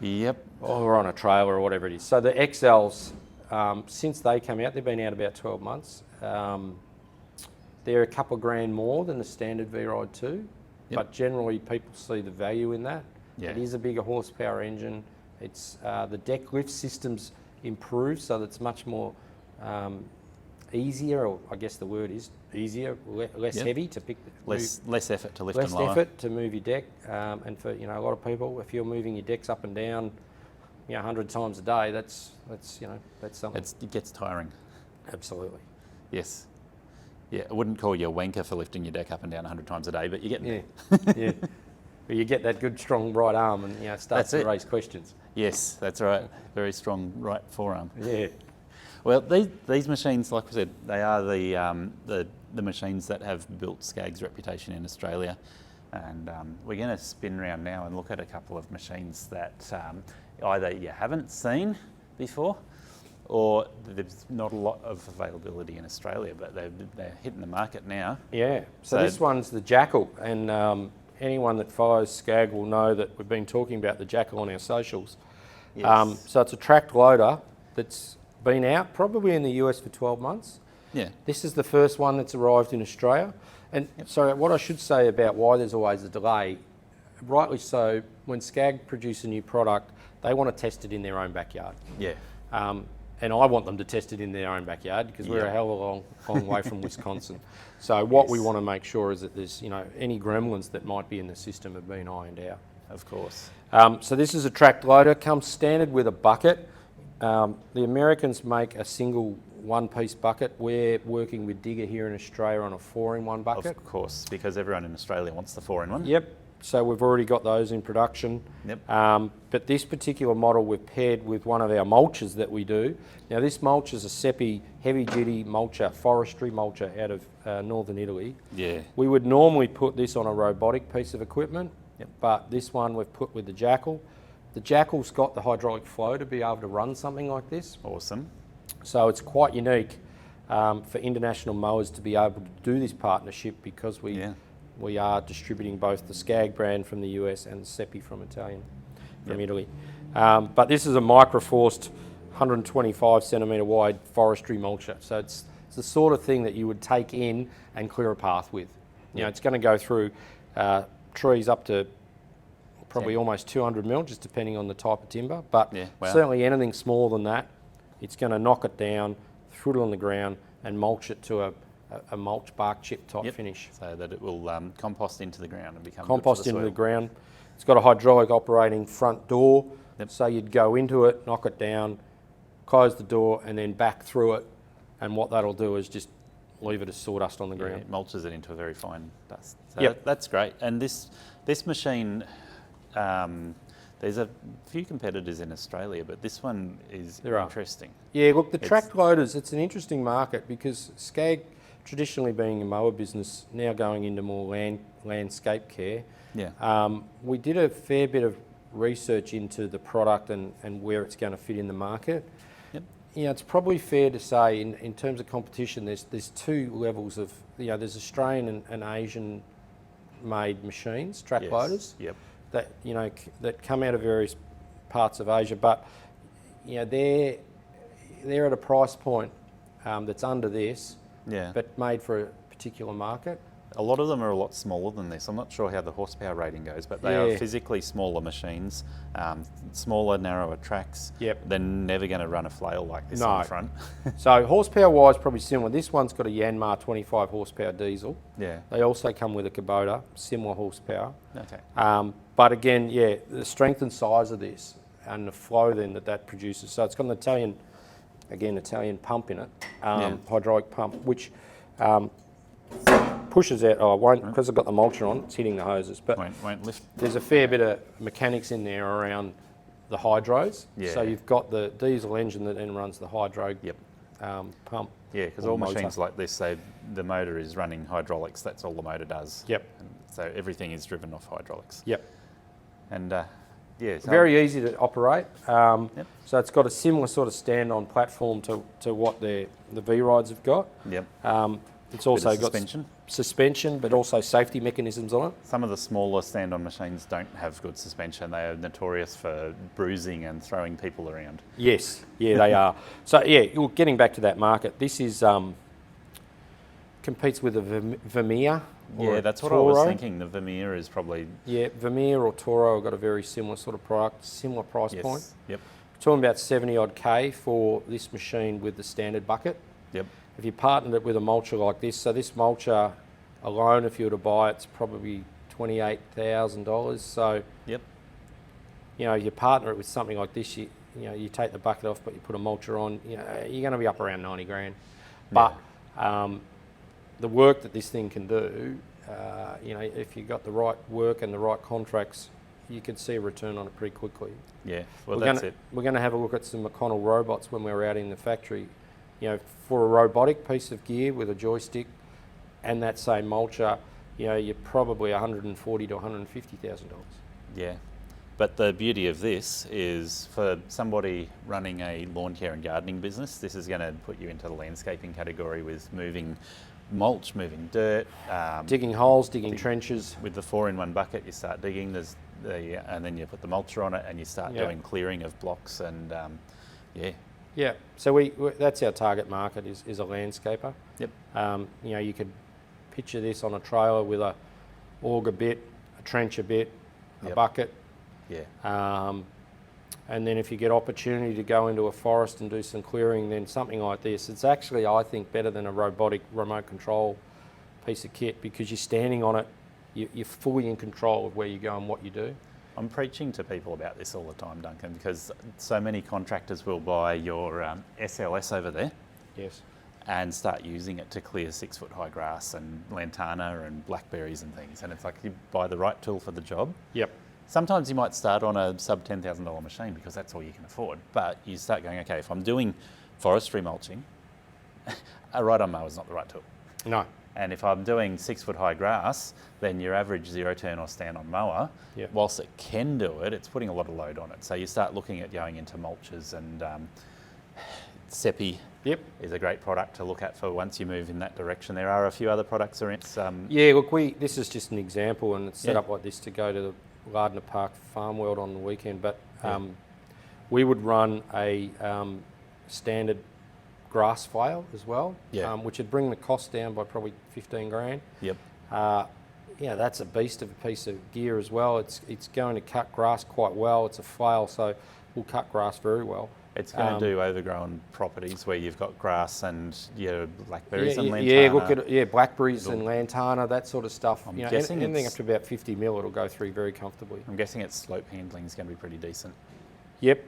Yep. Or on a trailer or whatever it is. So the XLs, since they came out, they've been out about 12 months. They're a couple of grand more than the standard V-Ride 2, but generally people see the value in that. Yeah. It is a bigger horsepower engine. It's the deck lift system's improved, so that it's much more easier, or I guess the word is easier, less heavy to pick. Less effort to lift less and lower. effort to move your deck, and for a lot of people, if you're moving your decks up and down, 100 times a day, that's something. It gets tiring. Absolutely. Yes. Yeah, I wouldn't call you a wanker for lifting your deck up and down 100 times a day, but you get there. Yeah. But you get that good strong right arm and it starts to raise questions. Yes, that's right. Very strong right forearm. Yeah. Well, these machines, like we said, they are the machines that have built Scag's reputation in Australia. And we're going to spin around now and look at a couple of machines that either you haven't seen before, or there's not a lot of availability in Australia, but they're hitting the market now. Yeah. So this one's the Jackal, and anyone that follows Scag will know that we've been talking about the Jackal on our socials. Yes. So it's a tracked loader that's been out probably in the US for 12 months. Yeah. This is the first one that's arrived in Australia. And so what I should say about why there's always a delay, rightly so, when Scag produce a new product, they want to test it in their own backyard. Yeah. And I want them to test it in their own backyard because we're a hell of a long way from Wisconsin. So what we want to make sure is that there's, any gremlins that might be in the system have been ironed out. Of course. So this is a tracked loader, comes standard with a bucket. The Americans make a single one-piece bucket. We're working with Digger here in Australia on a 4-in-1 bucket. Of course, because everyone in Australia wants the 4-in-1. Yep. So we've already got those in production. Yep. But this particular model we've paired with one of our mulchers that we do. Now this mulch is a Seppi heavy-duty mulcher, forestry mulcher out of northern Italy. Yeah. We would normally put this on a robotic piece of equipment, but this one we've put with the Jackal. The Jackal's got the hydraulic flow to be able to run something like this. Awesome. So it's quite unique for International Mowers to be able to do this partnership because we are distributing both the Scag brand from the US and the Seppi from Italy. But this is a microforced 125 centimetre wide forestry mulcher. So it's the sort of thing that you would take in and clear a path with. It's going to go through trees up to probably almost 200 mil, just depending on the type of timber. But certainly anything smaller than that, it's going to knock it down, throw it on the ground, and mulch it to a mulch bark chip type finish. So that it will compost into the ground and become compost good for the into soil. the ground. It's got a hydraulic operating front door, so you'd go into it, knock it down, close the door, and then back through it. And what that'll do is just leave it as sawdust on the ground. It mulches it into a very fine dust. So that's great. And this machine, there's a few competitors in Australia, but this one is interesting. Yeah, look, the tracked loaders, it's an interesting market because Scag, traditionally being a mower business, now going into more landscape care. Yeah. We did a fair bit of research into the product and where it's going to fit in the market. Yep. It's probably fair to say in terms of competition, there's two levels of, there's Australian and Asian made machines, track loaders. Yep. That that come out of various parts of Asia, but they're at a price point that's under this, but made for a particular market. A lot of them are a lot smaller than this. I'm not sure how the horsepower rating goes, but they are physically smaller machines, smaller, narrower tracks. Yep. They're never going to run a flail like this on the front. So horsepower-wise, probably similar. This one's got a Yanmar 25 horsepower diesel. Yeah. They also come with a Kubota, similar horsepower. Okay. But again, the strength and size of this and the flow then that produces. So it's got an Italian pump in it, hydraulic pump, which pushes out. Oh, I won't, because I've got the mulcher on, it's hitting the hoses. But won't lift. there's a fair bit of mechanics in there around the hydros. Yeah. So you've got the diesel engine that then runs the hydro pump. Yeah, because all machines like this, the motor is running hydraulics. That's all the motor does. Yep. And so everything is driven off hydraulics. Yep. And so very easy to operate. So it's got a similar sort of stand-on platform to what the V-Rides have got. Yep. It's also got suspension, but also safety mechanisms on it. Some of the smaller stand-on machines don't have good suspension. They are notorious for bruising and throwing people around. Yes, they are. So getting back to that market, this is competes with a Vermeer. Yeah, that's what I was thinking. The Vermeer is probably... Yeah, Vermeer or Toro have got a very similar sort of product, similar price point. Yep. We're talking about 70 odd K for this machine with the standard bucket. Yep. If you partnered it with a mulcher like this, so this mulcher alone, if you were to buy it, it's probably $28,000. So, yep. You partner it with something like this, you take the bucket off, but you put a mulcher on, you're going to be up around 90 grand. But the work that this thing can do, if you've got the right work and the right contracts, you can see a return on it pretty quickly. Yeah, well, that's it. We're going to have a look at some McConnell robots when we're out in the factory. For a robotic piece of gear with a joystick and that same mulcher, you're probably $140,000 to $150,000. Yeah, but the beauty of this is for somebody running a lawn care and gardening business, this is going to put you into the landscaping category with moving mulch, moving dirt, digging holes, digging trenches. With the 4-in-1 bucket, you start digging. And then you put the mulcher on it, and you start doing clearing of blocks and Yeah, so that's our target market is a landscaper. Yep. You could picture this on a trailer with a auger bit, a trencher bit, a bucket. Yeah. And then if you get opportunity to go into a forest and do some clearing, then something like this, it's actually, I think, better than a robotic remote control piece of kit because you're standing on it, you're fully in control of where you go and what you do. I'm preaching to people about this all the time, Duncan, because so many contractors will buy your SLS over there. Yes. And start using it to clear 6-foot high grass and lantana and blackberries and things. And it's like you buy the right tool for the job. Yep. Sometimes you might start on a sub $10,000 machine because that's all you can afford. But you start going, okay, if I'm doing forestry mulching, a ride-on mower is not the right tool. No. And if I'm doing 6-foot high grass, then your average zero-turn or stand-on mower, whilst it can do it, it's putting a lot of load on it. So you start looking at going into mulches, and Seppi is a great product to look at for once you move in that direction. There are a few other products around. This is just an example, and it's set up like this to go to the Lardner Park Farm World on the weekend. But we would run a standard grass flail as well, which would bring the cost down by probably 15 grand. Yep. That's a beast of a piece of gear as well. It's going to cut grass quite well. It's a flail, so will cut grass very well. It's going to do overgrown properties where you've got grass and blackberries and lantana. Blackberries and lantana, that sort of stuff. I'm guessing anything up to about 50 mil, it'll go through very comfortably. I'm guessing its slope handling is going to be pretty decent. Yep.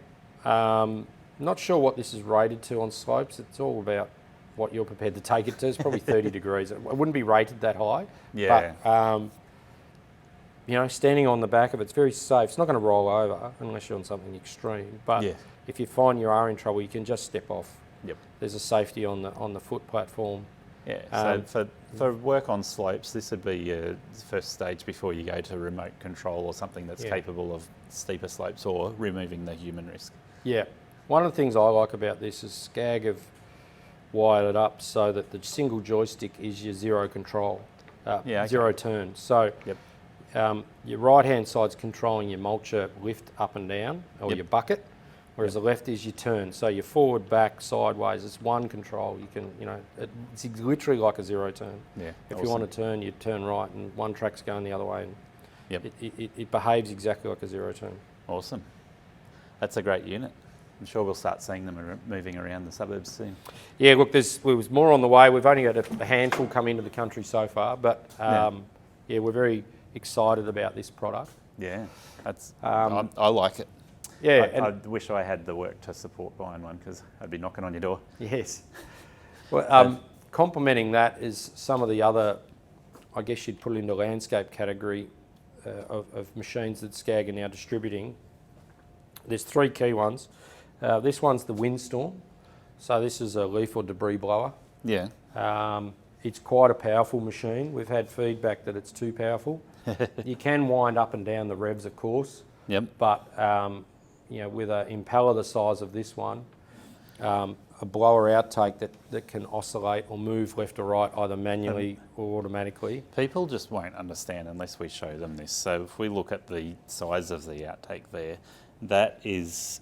Not sure what this is rated to on slopes. It's all about what you're prepared to take it to. It's probably 30 degrees. It wouldn't be rated that high. Yeah. But, standing on the back of it's very safe. It's not going to roll over unless you're on something extreme. But if you find you are in trouble, you can just step off. Yep. There's a safety on the foot platform. Yeah, so for work on slopes, this would be your first stage before you go to remote control or something that's capable of steeper slopes or removing the human risk. Yeah. One of the things I like about this is Scag have wired it up so that the single joystick is your zero control, zero turn. So your right-hand side's controlling your mulcher lift up and down, or your bucket. whereas the left is your turn. So you're forward, back, sideways. It's one control. You can, it's literally like a zero turn. Yeah. If you want to turn, you turn right, and one track's going the other way. And Yep. it behaves exactly like a zero turn. Awesome. That's a great unit. I'm sure we'll start seeing them moving around the suburbs soon. Yeah, look, there was more on the way. We've only got a handful come into the country so far, but we're very excited about this product. Yeah, I like it. Yeah, I wish I had the work to support buying one, because I'd be knocking on your door. Yes. Well, complementing that is some of the other, I guess you'd put it into landscape category of machines that Scag are now distributing. There's three key ones. This one's the Windstorm. So this is a leaf or debris blower. Yeah. It's quite a powerful machine. We've had feedback that it's too powerful. You can wind up and down the revs, of course. Yep. But with an impeller the size of this one, a blower outtake that can oscillate or move left or right, either manually or automatically. People just won't understand unless we show them this. So if we look at the size of the outtake there, that is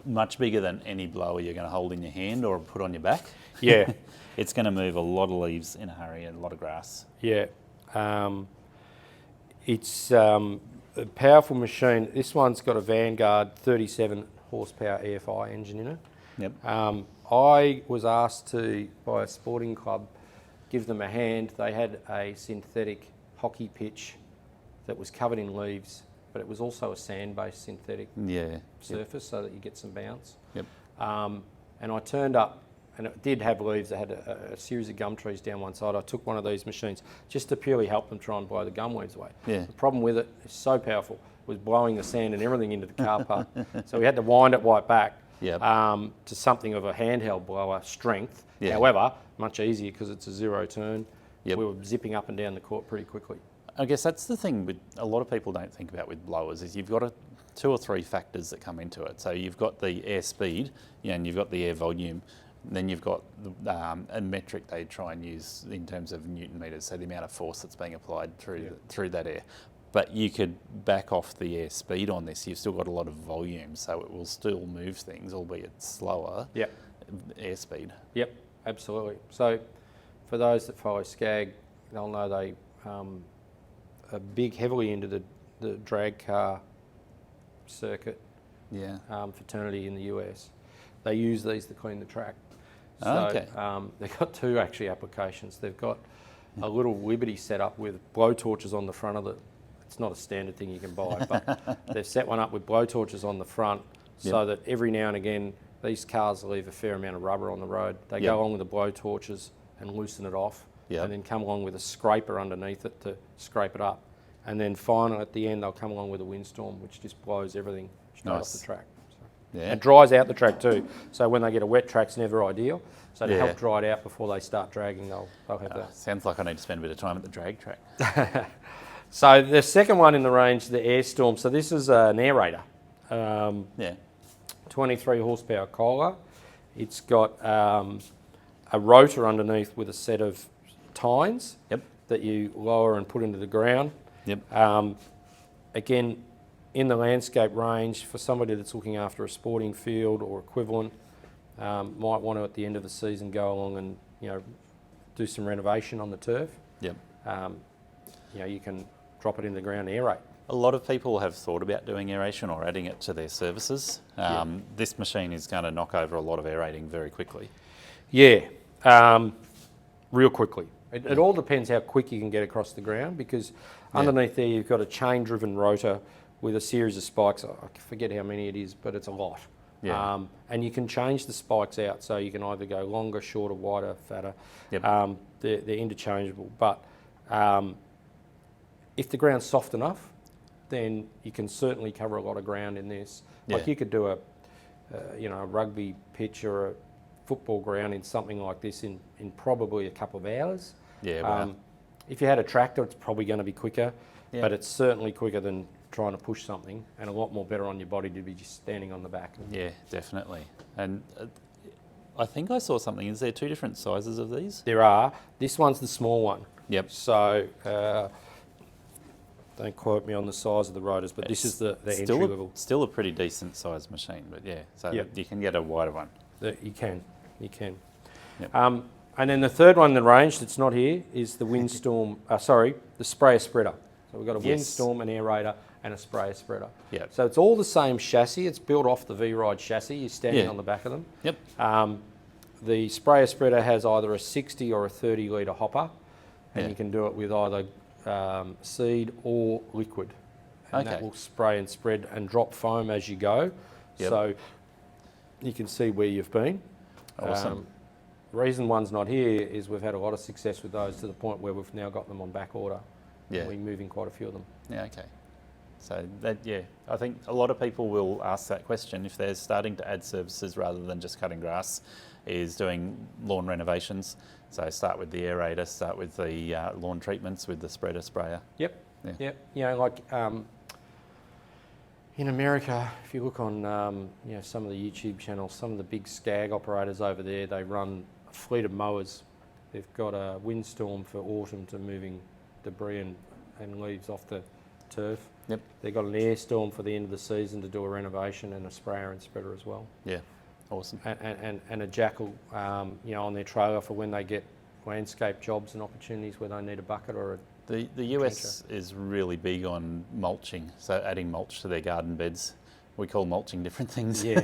much bigger than any blower you're going to hold in your hand or put on your back. Yeah. It's going to move a lot of leaves in a hurry and a lot of grass. Yeah. It's a powerful machine. This one's got a Vanguard 37 horsepower EFI engine in it. Yep. I was asked by a sporting club, give them a hand. They had a synthetic hockey pitch that was covered in leaves, but it was also a sand-based synthetic surface so that you get some bounce. Yep. And I turned up, and it did have leaves. It had a series of gum trees down one side. I took one of these machines just to purely help them try and blow the gum weeds away. Yeah. The problem with it, it's so powerful, was blowing the sand and everything into the car park. So we had to wind it right back. Yep. To something of a handheld blower strength. Yeah. However, much easier because it's a zero turn. Yep. We were zipping up and down the court pretty quickly. I guess that's the thing with a lot of people don't think about with blowers is you've got two or three factors that come into it. So you've got the air speed, and you've got the air volume. And then you've got a metric they try and use in terms of Newton meters, so the amount of force that's being applied through that air. But you could back off the air speed on this. You've still got a lot of volume, so it will still move things, albeit slower. Yep. Airspeed. Yep, absolutely. So for those that follow Scag, they'll know they are heavily into the drag car circuit fraternity in the US. They use these to clean the track. So they've got two actually applications. They've got a little Liberty set up with blow torches on the front of it. It's not a standard thing you can buy, but they've set one up with blow torches on the front so that every now and again these cars leave a fair amount of rubber on the road. They go along with the blow torches and loosen it off, and then come along with a scraper underneath it to scrape it up. And then finally at the end they'll come along with a Windstorm, which just blows everything straight off the track. So. Yeah. It dries out the track too. So when they get a wet track, it's never ideal. So to help dry it out before they start dragging, they'll have that. Sounds like I need to spend a bit of time at the drag track. So the second one in the range, the Airstorm. So this is an aerator. 23 horsepower Kohler. It's got a rotor underneath with a set of tines that you lower and put into the ground. Yep. Again, in the landscape range, for somebody that's looking after a sporting field or equivalent, might want to at the end of the season go along and do some renovation on the turf. Yep. You can drop it in the ground and aerate. A lot of people have thought about doing aeration or adding it to their services. This machine is going to knock over a lot of aerating very quickly. Yeah, real quickly. It all depends how quick you can get across the ground, because underneath there you've got a chain-driven rotor with a series of spikes. I forget how many it is, but it's a lot. Yeah. And you can change the spikes out, so you can either go longer, shorter, wider, fatter. Yep. They're interchangeable. But if the ground's soft enough, then you can certainly cover a lot of ground in this. Like you could do a rugby pitch or a football ground in something like this in probably a couple of hours. Yeah. Wow. If you had a tractor, it's probably going to be quicker, but it's certainly quicker than trying to push something, and a lot more better on your body to be just standing on the back. Yeah, definitely. And I think I saw something. Is there two different sizes of these? There are. This one's the small one. Yep. So Don't quote me on the size of the rotors, but this is the entry level. Still a pretty decent sized machine, but yeah, so you can get a wider one. You can. Yep. And then the third one in the range that's not here is the windstorm. The sprayer spreader. So we've got a windstorm, an aerator, and a sprayer spreader. Yep. So it's all the same chassis. It's built off the V-Ride chassis. You're standing on the back of them. Yep. The sprayer spreader has either a 60 or a 30 litre hopper, and you can do it with either seed or liquid. And that will spray and spread and drop foam as you go. Yep. So you can see where you've been. Awesome. Reason one's not here is we've had a lot of success with those to the point where we've now got them on back order. Yeah. We're moving quite a few of them. Yeah, okay. So I think a lot of people will ask that question if they're starting to add services rather than just cutting grass, is doing lawn renovations. So start with the aerator, start with the lawn treatments with the spreader sprayer. Yep. Yeah. Yep. You know, like in America, if you look on some of the YouTube channels, some of the big Scag operators over there, they run a fleet of mowers. They've got a windstorm for autumn to moving debris and leaves off the turf. Yep. They've got an air storm for the end of the season to do a renovation, and a sprayer and spreader as well. Yeah, awesome. And a jackal, on their trailer for when they get landscape jobs and opportunities where they need a bucket or a The US is really big on mulching, so adding mulch to their garden beds. We call mulching different things. Yeah.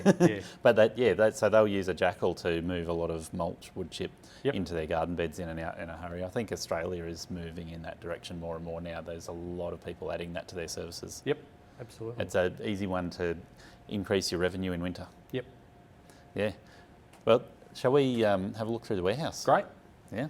But so they'll use a jackal to move a lot of mulch, wood chip into their garden beds in and out in a hurry. I think Australia is moving in that direction more and more now. There's a lot of people adding that to their services. Yep, absolutely. It's an easy one to increase your revenue in winter. Yep. Yeah. Well, shall we have a look through the warehouse? Great. Yeah.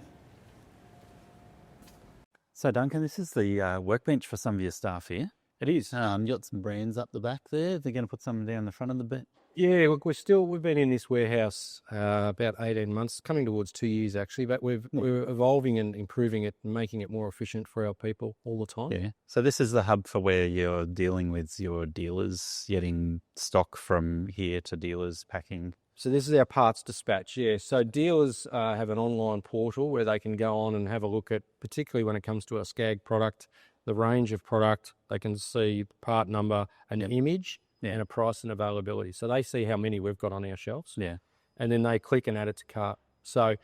So, Duncan, this is the workbench for some of your staff here. It is. You got some brands up the back there. They're going to put some down the front of the bit. Yeah, look, we've been in this warehouse about 18 months, coming towards 2 years actually, but we're evolving and improving it and making it more efficient for our people all the time. Yeah. So this is the hub for where you're dealing with your dealers, getting stock from here to dealers, packing. So this is our parts dispatch, yeah. So dealers have an online portal where they can go on and have a look at, particularly when it comes to a Scag product, the range of product. They can see part number, an image, and a price and availability. So they see how many we've got on our shelves. Yeah. And then they click and add it to cart. So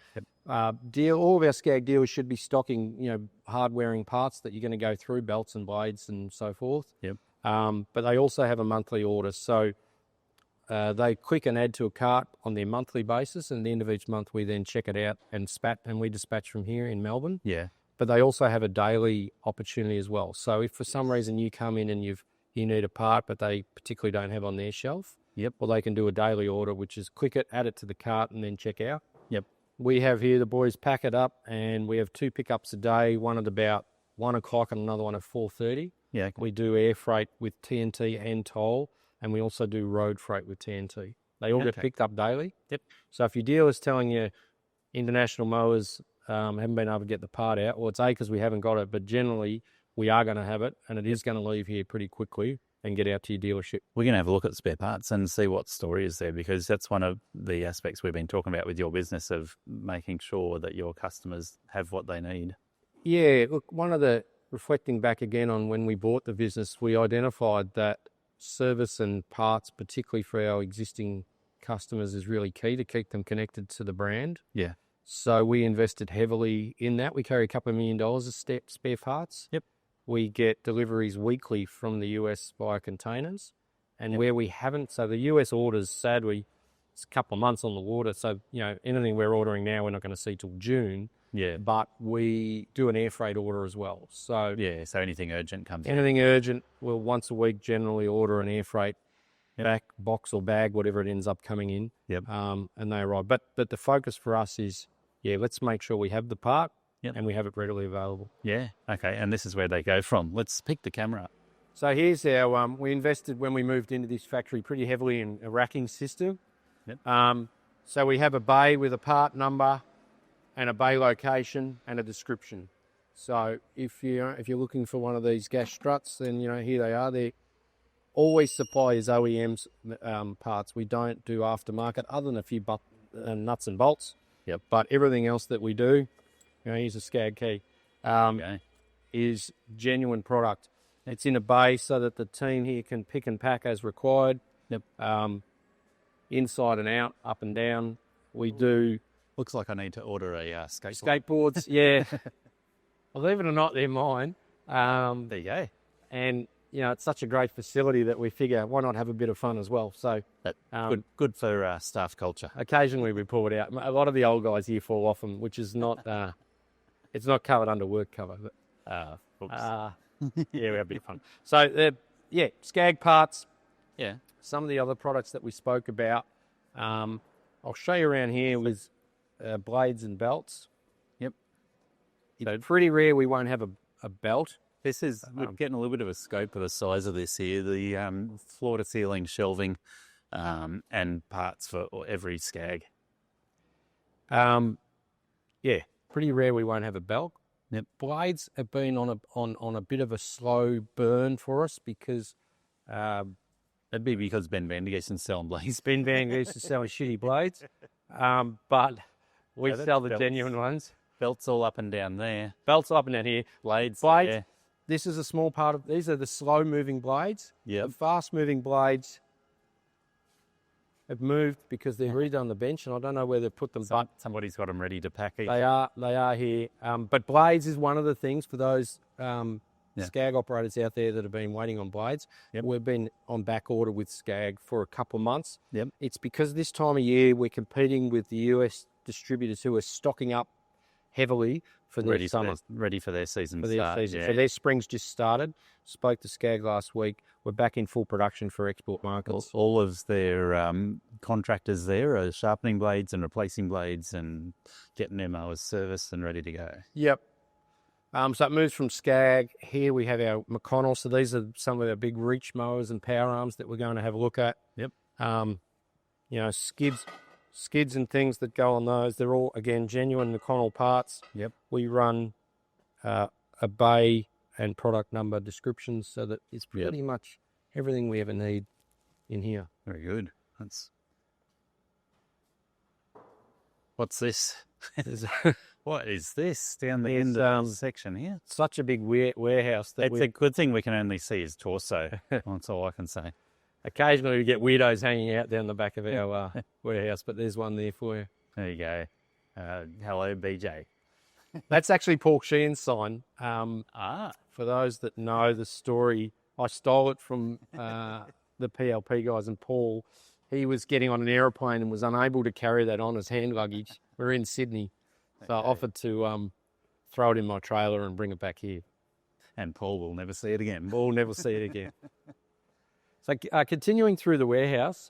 all of our Scag dealers should be stocking, hard-wearing parts that you're going to go through, belts and blades and so forth. Yep. But they also have a monthly order. So they click and add to a cart on their monthly basis, and at the end of each month we then check it out and we dispatch from here in Melbourne. Yeah. But they also have a daily opportunity as well. So if for some reason you come in and you need a part but they particularly don't have on their shelf, well, they can do a daily order, which is click it, add it to the cart, and then check out. Yep. We have here the boys pack it up, and we have 2 pickups a day, one at about 1 o'clock and another one at 4:30. Yeah. Okay. We do air freight with TNT and toll, and we also do road freight with TNT. They all get picked up daily. Yep. So if your dealer's telling you International Mowers haven't been able to get the part out, well, it's because we haven't got it, but generally we are going to have it, and it is going to leave here pretty quickly and get out to your dealership. We're going to have a look at spare parts and see what story is there, because that's one of the aspects we've been talking about with your business, of making sure that your customers have what they need. Yeah, look, reflecting back again on when we bought the business, we identified that service and parts, particularly for our existing customers, is really key to keep them connected to the brand. Yeah. So we invested heavily in that. We carry a couple of $1 million of spare parts. Yep. We get deliveries weekly from the US via containers. And where we haven't, so the US orders, sadly, it's a couple of months on the water. So, anything we're ordering now, we're not going to see till June. Yeah. But we do an air freight order as well. So so anything urgent comes in. Anything urgent, we'll once a week generally order an air freight box or bag, whatever it ends up coming in. Yep. And they arrive. But the focus for us is, let's make sure we have the part and we have it readily available. Yeah. Okay. And this is where they go from. Let's pick the camera up. So here's our, we invested when we moved into this factory pretty heavily in a racking system. Yep. So we have a bay with a part number and a bay location and a description. So if you're looking for one of these gas struts, then here they are. They always supply as OEMs parts. We don't do aftermarket other than a few nuts and bolts. Yep. But everything else that we do, here's a Scag key, is genuine product. It's in a bay so that the team here can pick and pack as required. Yep. Inside and out, up and down. We do Looks like I need to order a skateboard. skateboards. Yeah. Believe it or not, they're mine. There you go. And, it's such a great facility that we figure, why not have a bit of fun as well? So Good for staff culture. occasionally we pull it out. A lot of the old guys here fall off them, which is not, it's not covered under work cover. But, Oops. yeah, we have a bit of fun. So, Scag parts, Yeah. some of the other products that we spoke about. I'll show you around here with blades and belts. Yep. It's pretty rare we won't have a belt. This is, we're getting a little bit of a scope of the size of this here. The floor to ceiling shelving and parts for every Scag. Pretty rare we won't have a belt. Yep. Blades have been on a bit of a slow burn for us because That'd be because Ben Van Geesen's selling blades. Ben Van Gees is selling shitty blades, but we Yeah, that's sell the belts. genuine ones. Belts all up and down there. Belts up and down here. Blades. Blades. Yeah. This is a small part of. These are the slow-moving blades. Yep. The fast-moving blades have moved because they've redone the bench, and I don't know where they've put them. But Somebody's got them ready to pack. they are here. But blades is one of the things for those Scag operators out there that have been waiting on blades. Yep. We've been on back order with Scag for a couple of months. Yep. It's because this time of year we're competing with the US distributors who are stocking up heavily for their summer. Ready for their season For their start. season. Yeah. So their spring's just started. Spoke to Scag last week. We're back in full production for export markets. All of their contractors there are sharpening blades and replacing blades and getting their mowers serviced and ready to go. Yep. So it moves from Scag. Here we have our McConnell. So these are some of our big reach mowers and power arms that we're going to have a look at. Yep. Skids and things that go on those. They're all, again, genuine McConnell parts. Yep. We run a bay and product number descriptions so that it's pretty much everything we ever need in here. Very good. What's this? What is this down the end of the section here? Such a big warehouse that It's a good thing we can only see his torso. That's all I can say. occasionally we get weirdos hanging out down the back of our warehouse, but there's one there for you. There you go. Hello, BJ. That's actually Paul Sheehan's sign. For For those that know the story, I stole it from the PLP guys, and Paul, he was getting on an aeroplane and was unable to carry that on as hand luggage. We're in Sydney. So I offered to throw it in my trailer and bring it back here. And Paul will never see it again. We'll never see it again. So continuing through the warehouse,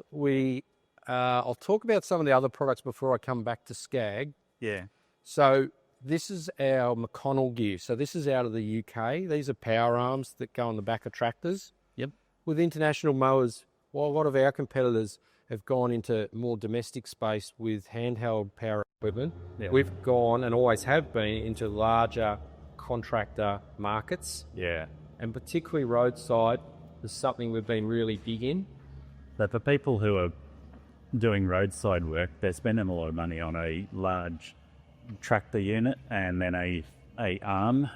I'll talk about some of the other products before I come back to Scag. Yeah. So this is our McConnell gear. So this is out of the UK. These are power arms that go on the back of tractors. Yep. With International Mowers, while a lot of our competitors have gone into more domestic space with handheld power equipment, we've gone and always have been into larger contractor markets. Yeah. And particularly roadside is something we've been really big in. So for people who are doing roadside work, they're spending a lot of money on a large tractor unit and then a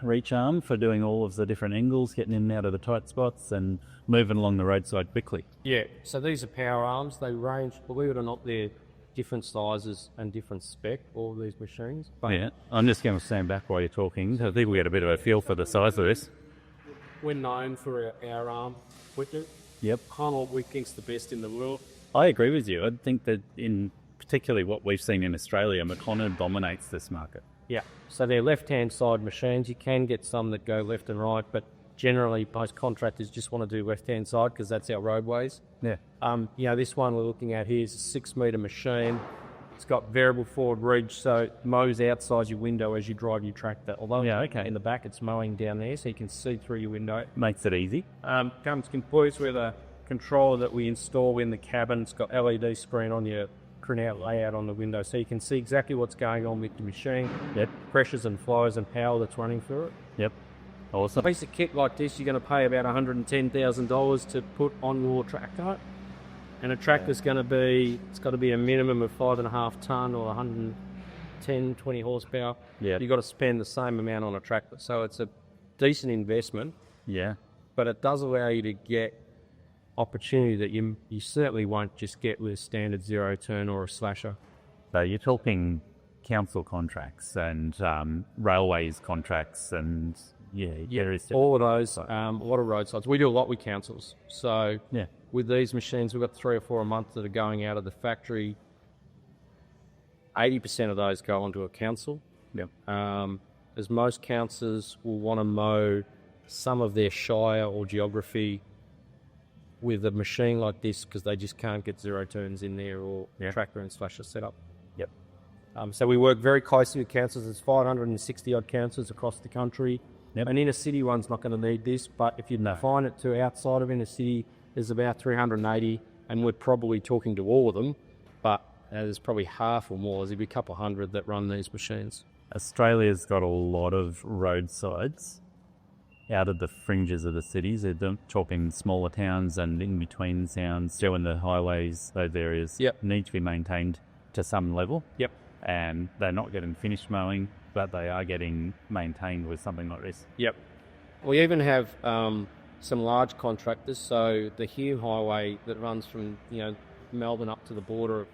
reach arm for doing all of the different angles, getting in and out of the tight spots and moving along the roadside quickly. Yeah, so these are power arms. They range, believe it or not, they're different sizes and different spec, all of these machines. But Yeah, I'm just going to stand back while you're talking. I think we get a bit of a feel for the size of this. we're known for our arm equipment. Yep. Connell, we think's the best in the world. I agree with you. I think that in particularly what we've seen in Australia, McConnell dominates this market. Yeah, so they're left-hand side machines. You can get some that go left and right, but generally most contractors just want to do left-hand side because that's our roadways. Yeah. This one we're looking at here is a 6 metre machine. It's got variable forward reach, so it mows outside your window as you drive your tractor. Although in the back it's mowing down there, so you can see through your window. Makes it easy. Comes complete with a controller that we install in the cabin. It's got LED screen on your printout layout on the window, so you can see exactly what's going on with the machine. Yep. Pressures and flows and power that's running through it. Yep. Awesome. A piece of kit like this, you're going to pay about $110,000 to put on your tractor. And a tractor's going to be, it's got to be a minimum of 5.5 tonne or 110, 20 horsepower. Yeah. You've got to spend the same amount on a tractor. So it's a decent investment. Yeah. but it does allow you to get opportunity that you certainly won't just get with a standard zero turn or a slasher. So you're talking council contracts and railways contracts and all of those. A lot of roadsides. We do a lot with councils. So yeah, with these machines, we've got 3 or 4 a month that are going out of the factory. 80% of those go onto a council. Yep. As most councils will want to mow some of their shire or geography with a machine like this because they just can't get zero turns in there or tractor and slasher set up. Yep. So we work very closely with councils. There's 560 odd councils across the country. Yep. An inner city one's not going to need this, but if you define it to outside of inner city, there's about 380, and we're probably talking to all of them, but there's probably half or more. There'll be a couple hundred that run these machines. Australia's got a lot of roadsides out of the fringes of the cities. They're talking smaller towns and in between towns, doing the highways, those areas need to be maintained to some level. Yep. And they're not getting finished mowing, but they are getting maintained with something like this. Yep. We even have some large contractors. So the Hume Highway that runs from Melbourne up to the border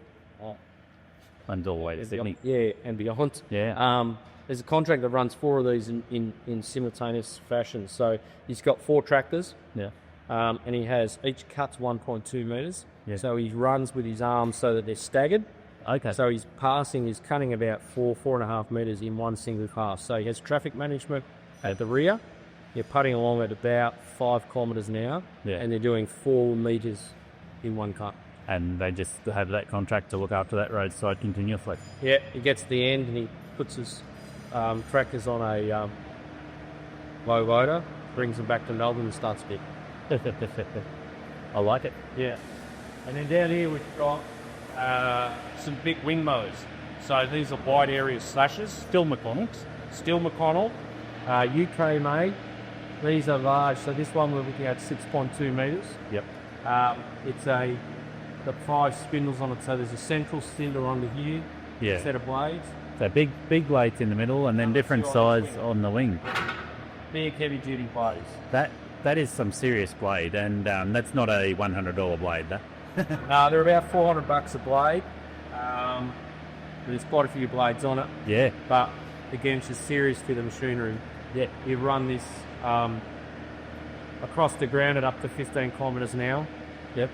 And all the way to Sydney. And beyond. Yeah. There's a contract that runs 4 of these in simultaneous fashion. So he's got 4 tractors. Yeah. And he has each cuts 1.2 metres. Yeah. So he runs with his arms so that they're staggered. Okay. So he's cutting about 4.5 metres in one single pass. So he has traffic management at the rear. You're putting along at about 5 kilometres an hour. Yeah. And they're doing 4 metres in one cut. And they just have that contract to look after that roadside continuously. Yeah, he gets to the end and he puts his tractors on a low loader, brings them back to Melbourne and starts big. I like it. Yeah. And then down here we've got some big wing mowers. So these are wide area slashers. Still McConnells. Still McConnell, UK made. These are large. So this one we're looking at 6.2 metres. Yep. It's got 5 spindles on it. So there's a central spindle under here. Yeah. Set of blades. So big blades in the middle and then different size on the wing. Big heavy duty blades. That is some serious blade, and that's not a $100 blade. They're about $400 a blade. There's quite a few blades on it. Yeah. But again, it's just serious for the machinery. Yeah. You run this across the ground at up to 15 kilometres an hour. Yep.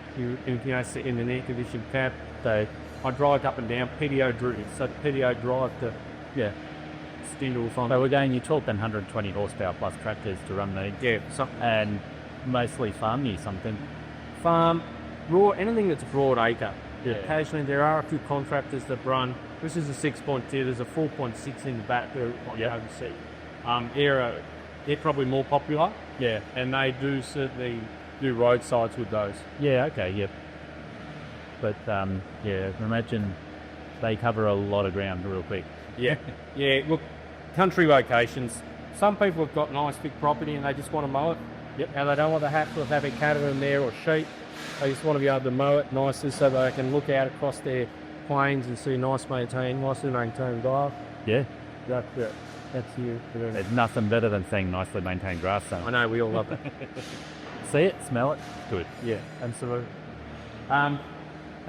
Sit in an air-conditioned cab. So hydraulic up and down, PDO driven. So PDO drive to spindles on. So you're talking 120 horsepower plus tractors to run these. Yeah. And mostly farm use something. Farm, raw, anything that's broad acre. Yeah. Occasionally there are a few contractors that run, this is a 6.2, there's a 4.6 in the back there overseas. They're probably more popular. Yeah. And they do certainly do roadsides with those. Yeah, okay, yep. But, imagine they cover a lot of ground real quick. Yeah. Yeah, look, country locations, some people have got nice big property and they just want to mow it. Yep. Now they don't want the hassle of having cattle in there or sheep. They just want to be able to mow it nicely so they can look out across their plains and see nicely maintained grass. Yeah. That's you. There's nothing better than seeing nicely maintained grass. I know, we all love it. See it, smell it, good. Yeah, absolutely. And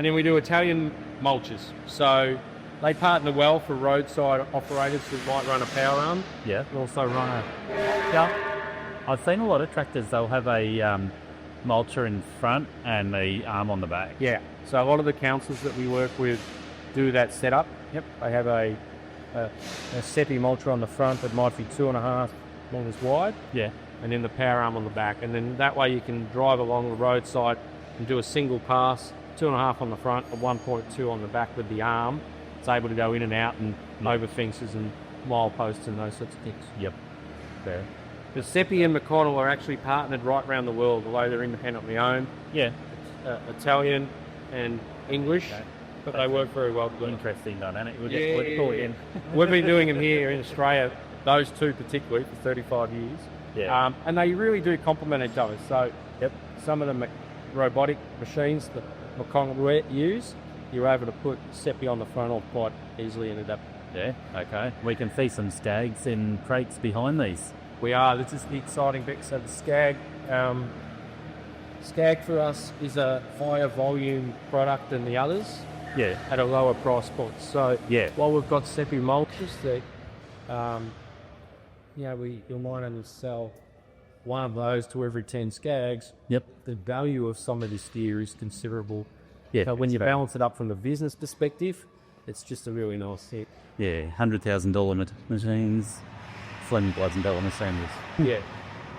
then we do Italian mulches. So they partner well for roadside operators who might run a power arm. Yeah. And also run a... Yeah. I've seen a lot of tractors, they'll have a mulcher in front and the arm on the back. Yeah. So a lot of the councils that we work with do that setup. Yep. They have a Seppi mulcher on the front that might be 2.5 metres wide. Yeah. And then the power arm on the back. And then that way you can drive along the roadside and do a single pass, 2.5 on the front and 1.2 on the back with the arm. It's able to go in and out and over fences and mile posts and those sorts of things. Yep. Fair. The Seppi and McConnell are actually partnered right around the world, although they're independently owned. Yeah. Italian and English, but they work very well together. Interesting dynamic. We'll just pull it in. We've been doing them here in Australia, those two particularly, for 35 years. Yeah. And they really do complement each other. So some of the robotic machines that McConnell use, you're able to put Seppi on the front of quite easily and adapt. Yeah, okay. We can see some Scags in crates behind these. We are. This is the exciting bit. So the Scag, Scag for us is a higher volume product than the others. Yeah. At a lower price point. So Yeah. while we've got Seppi mulches that, you'll might only sell one of those to every 10 Skags. Yep. The value of some of this gear is considerable. Yeah. So when you it's fair. balance it up from the business perspective, it's just a really nice hit. Yeah, $100,000 machines, Fleming Bloods and Bella machines. Yeah,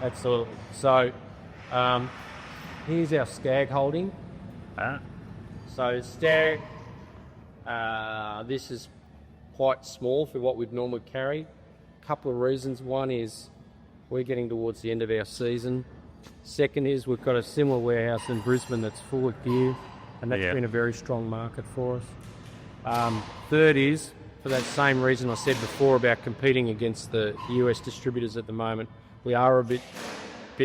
absolutely. So here's our Scag holding. Ah. So Stag, this is quite small for what we'd normally carry. A couple of reasons. One is we're getting towards the end of our season. Second is we've got a similar warehouse in Brisbane that's full of gear, and that's been a very strong market for us. Third is, for that same reason I said before about competing against the US distributors at the moment, we are a bit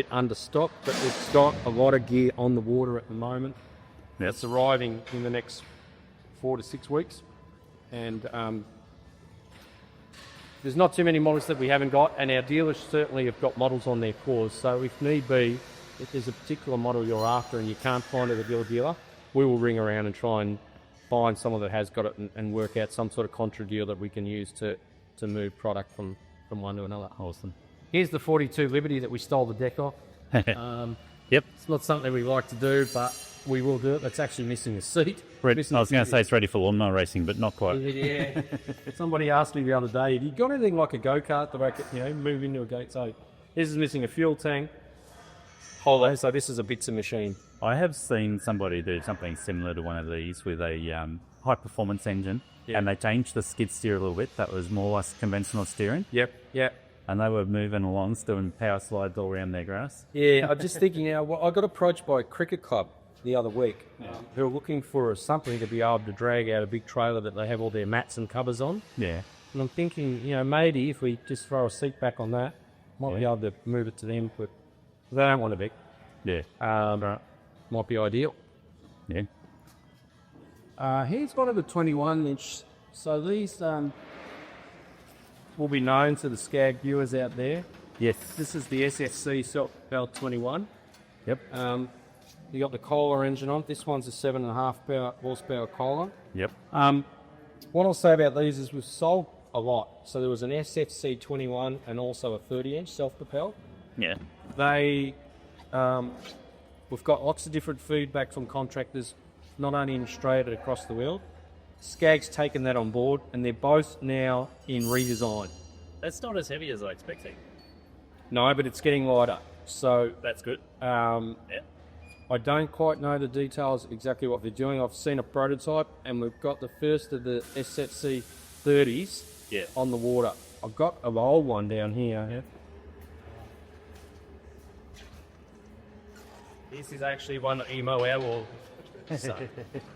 understocked, but we've got a lot of gear on the water at the moment. Yep. It's arriving in the next 4 to 6 weeks, and there's not too many models that we haven't got, and our dealers certainly have got models on their cores. So if need be, if there's a particular model you're after and you can't find it at your dealer, we will ring around and try and find someone that has got it and work out some sort of contra deal that we can use to move product from one to another. Awesome. Here's the 42 Liberty that we stole the deck off. Yep. It's not something we like to do, but we will do it. It's actually missing a seat. I Missing was going a to say it's ready for lawnmower racing, but not quite. Yeah. Somebody asked me the other day, have you got anything like a go-kart to make it, move into a gate? So this is missing a fuel tank. Hollow, so this is a bits of machine. I have seen somebody do something similar to one of these with a high-performance engine, and they changed the skid steer a little bit. That was more or less conventional steering. Yep. And they were moving along, doing power slides all around their grass. Yeah, I'm just thinking now, I got approached by a cricket club the other week who are looking for something to be able to drag out a big trailer that they have all their mats and covers on. Yeah. And I'm thinking, maybe if we just throw a seat back on that, might be able to move it to them, but they don't want to be. Yeah. Might be ideal. Yeah. Here's one of the 21-inch. So these will be known to the Scag viewers out there. Yes. This is the SFC Self-Propelled 21. Yep. You got the Kohler engine on. This one's a 7.5 horsepower Kohler. Yep. What I'll say about these is we've sold a lot. So there was an SFC 21 and also a 30-inch self-propelled. Yeah. We've got lots of different feedback from contractors, not only in Australia but across the world. Scag's taken that on board, and they're both now in redesign. That's not as heavy as I expected. No, but it's getting lighter. So That's good. I don't quite know the details exactly what they're doing. I've seen a prototype, and we've got the first of the SFC 30s on the water. I've got an old one down here. Yeah. This is actually one that you mow our wall. So,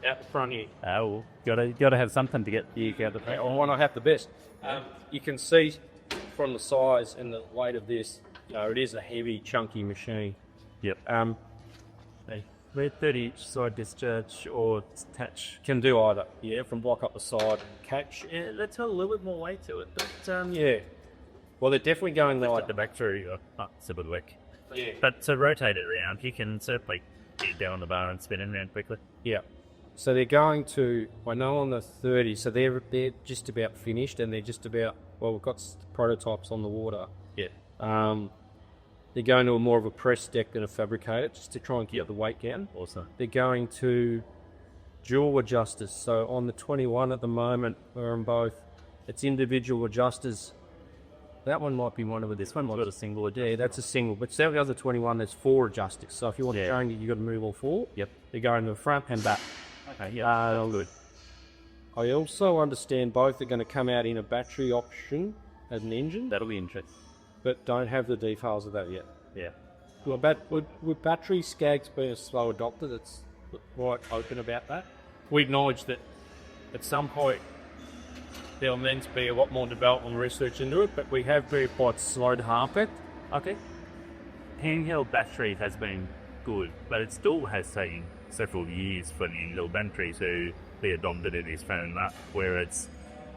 out the front here. Oh, gotta have something to get the out the I want to have the best. You can see from the size and the weight of this, it is a heavy, chunky machine. Yep. We're 30-inch side discharge or attach. Can do either. Yeah, from block up the side and catch. Yeah, that's got a little bit more weight to it, but Yeah. Well, they're definitely going lighter. the back through it's a bit weak. Yeah. But to rotate it around, you can certainly get down the bar and spin it around quickly. Yeah. So they're going to, I know on the 30, so they're just about finished, and they're just about, we've got prototypes on the water. Yeah. They're going to more of a press deck than a fabricated, just to try and keep the weight down. Awesome. They're going to dual adjusters. So on the 21 at the moment, we're on both. It's individual adjusters. That one might be one of it. This one might be a single. Yeah, that's a single. But so the other 21, there's 4 adjusters. So if you want to change it, you've got to move all 4. Yep. They're going to the front and back. Okay, yeah. All good. I also understand both are going to come out in a battery option as an engine, That'll be interesting. but don't have the details of that yet. Yeah. Would battery Skags be a slow adopter that's quite open about that? We acknowledge that at some point there'll need to be a lot more development and research into it, but we have been quite slow to half it. Okay. Handheld battery has been good, but it still has taken several years for the handheld battery to be adopted in this phone up, where it's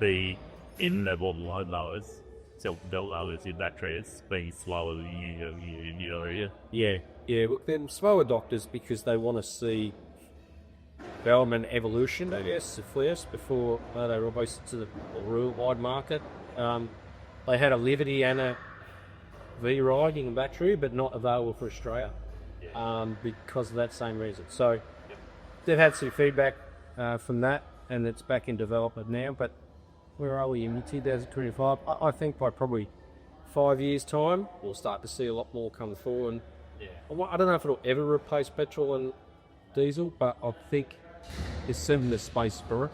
the in-level load lowers self-built lithium battery. It's been slower than you. Yeah. Look, them slow adopters because they want to see development evolution, I guess, first before they release it to the worldwide market. They had a Liberty and a V-Riding battery, but not available for Australia because of that same reason. So they've had some feedback from that, and it's back in development now. But where are we in 2025? I think by probably 5 years' time, we'll start to see a lot more come through. And I don't know if it'll ever replace petrol and diesel, but I think there's certainly the space for it.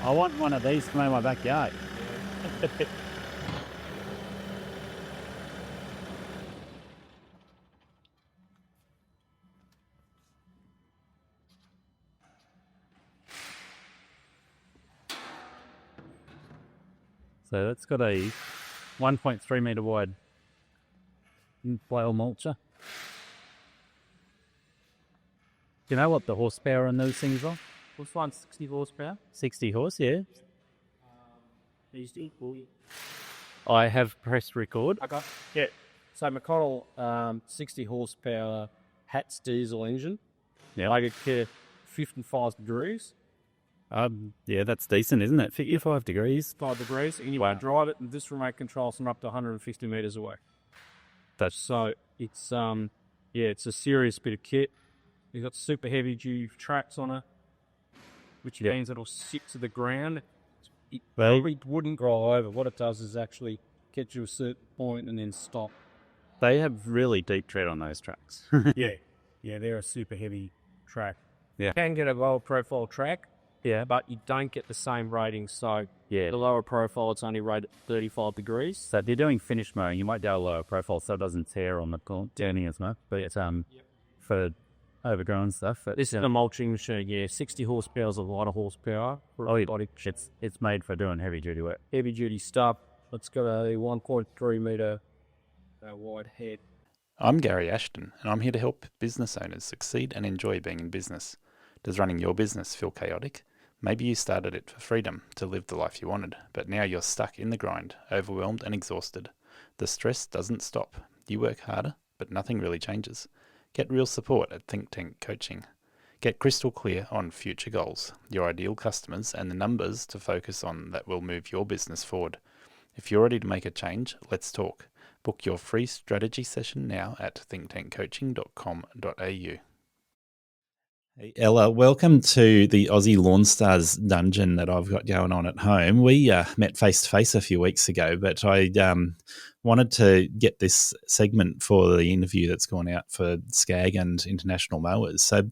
I want one of these to mow my backyard. So that's got a 1.3 metre wide flail mulcher. Do you know what the horsepower on those things are? This one's 60 horsepower. 60 horse, yeah. These equal. I have pressed record. Okay. Yeah. So McConnell 60 horsepower Hatch diesel engine. Yeah. I could care 55 degrees. Yeah, that's decent, isn't it? 55 degrees. 5 degrees. And you can drive it, and this remote controls them up to 150 metres away. So it's it's a serious bit of kit. You've got super heavy duty tracks on it, which means it'll sit to the ground. It probably wouldn't grow over. What it does is actually get you to a certain point and then stop. They have really deep tread on those tracks. Yeah, they're a super heavy track. Yeah. You can get a lower profile track, Yeah. but you don't get the same rating. So Yeah. the lower profile, it's only rated 35 degrees. So if you're doing finish mowing, you might do a lower profile so it doesn't tear on the journey as much. But it's for overgrown stuff. But, This is a mulching machine, 60 horsepower is a lot of horsepower. It's made for doing heavy duty work. Heavy duty stuff. It's got a 1.3 metre wide head. I'm Gary Ashton, and I'm here to help business owners succeed and enjoy being in business. Does running your business feel chaotic? Maybe you started it for freedom, to live the life you wanted, but now you're stuck in the grind, overwhelmed and exhausted. The stress doesn't stop. You work harder, but nothing really changes. Get real support at Think Tank Coaching. Get crystal clear on future goals, your ideal customers, and the numbers to focus on that will move your business forward. If you're ready to make a change, let's talk. Book your free strategy session now at thinktankcoaching.com.au. Hey Ella, welcome to the Aussie Lawn Stars dungeon that I've got going on at home. We met face to face a few weeks ago, but I wanted to get this segment for the interview that's gone out for Scag and International Mowers. So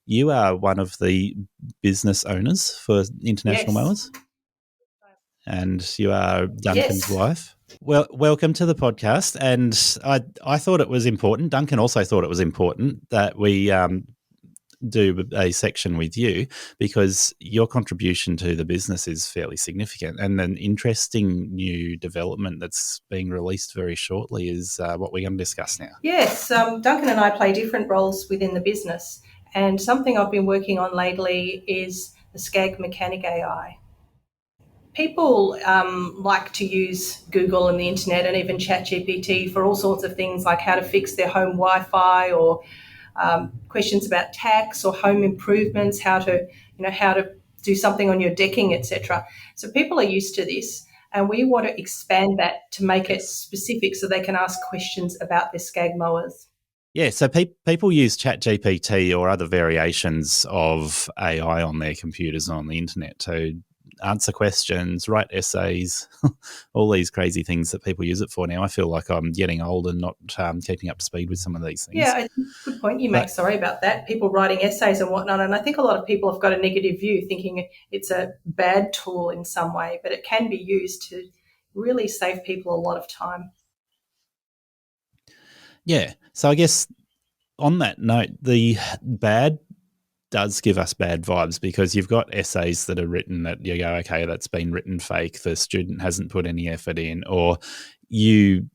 you are one of the business owners for International Mowers, and you are Duncan's wife. Well, welcome to the podcast. And I thought it was important. Duncan also thought it was important that we do a section with you because your contribution to the business is fairly significant, and an interesting new development that's being released very shortly is what we're going to discuss now. Yes, Duncan and I play different roles within the business, and something I've been working on lately is the Scag Mechanic AI. People like to use Google and the internet and even ChatGPT for all sorts of things like how to fix their home Wi-Fi or questions about tax or home improvements, how to do something on your decking, etc. So people are used to this, and we want to expand that to make it specific so they can ask questions about their Scag mowers. Yeah, so people use ChatGPT or other variations of AI on their computers and on the internet to answer questions, write essays, all these crazy things that people use it for now. I feel like I'm getting old and not keeping up to speed with some of these things. Yeah, good point you make. Sorry about that. People writing essays and whatnot. And I think a lot of people have got a negative view, thinking it's a bad tool in some way, but it can be used to really save people a lot of time. Yeah. So I guess on that note, the bad does give us bad vibes, because you've got essays that are written that you go, okay, that's been written fake, the student hasn't put any effort in, or you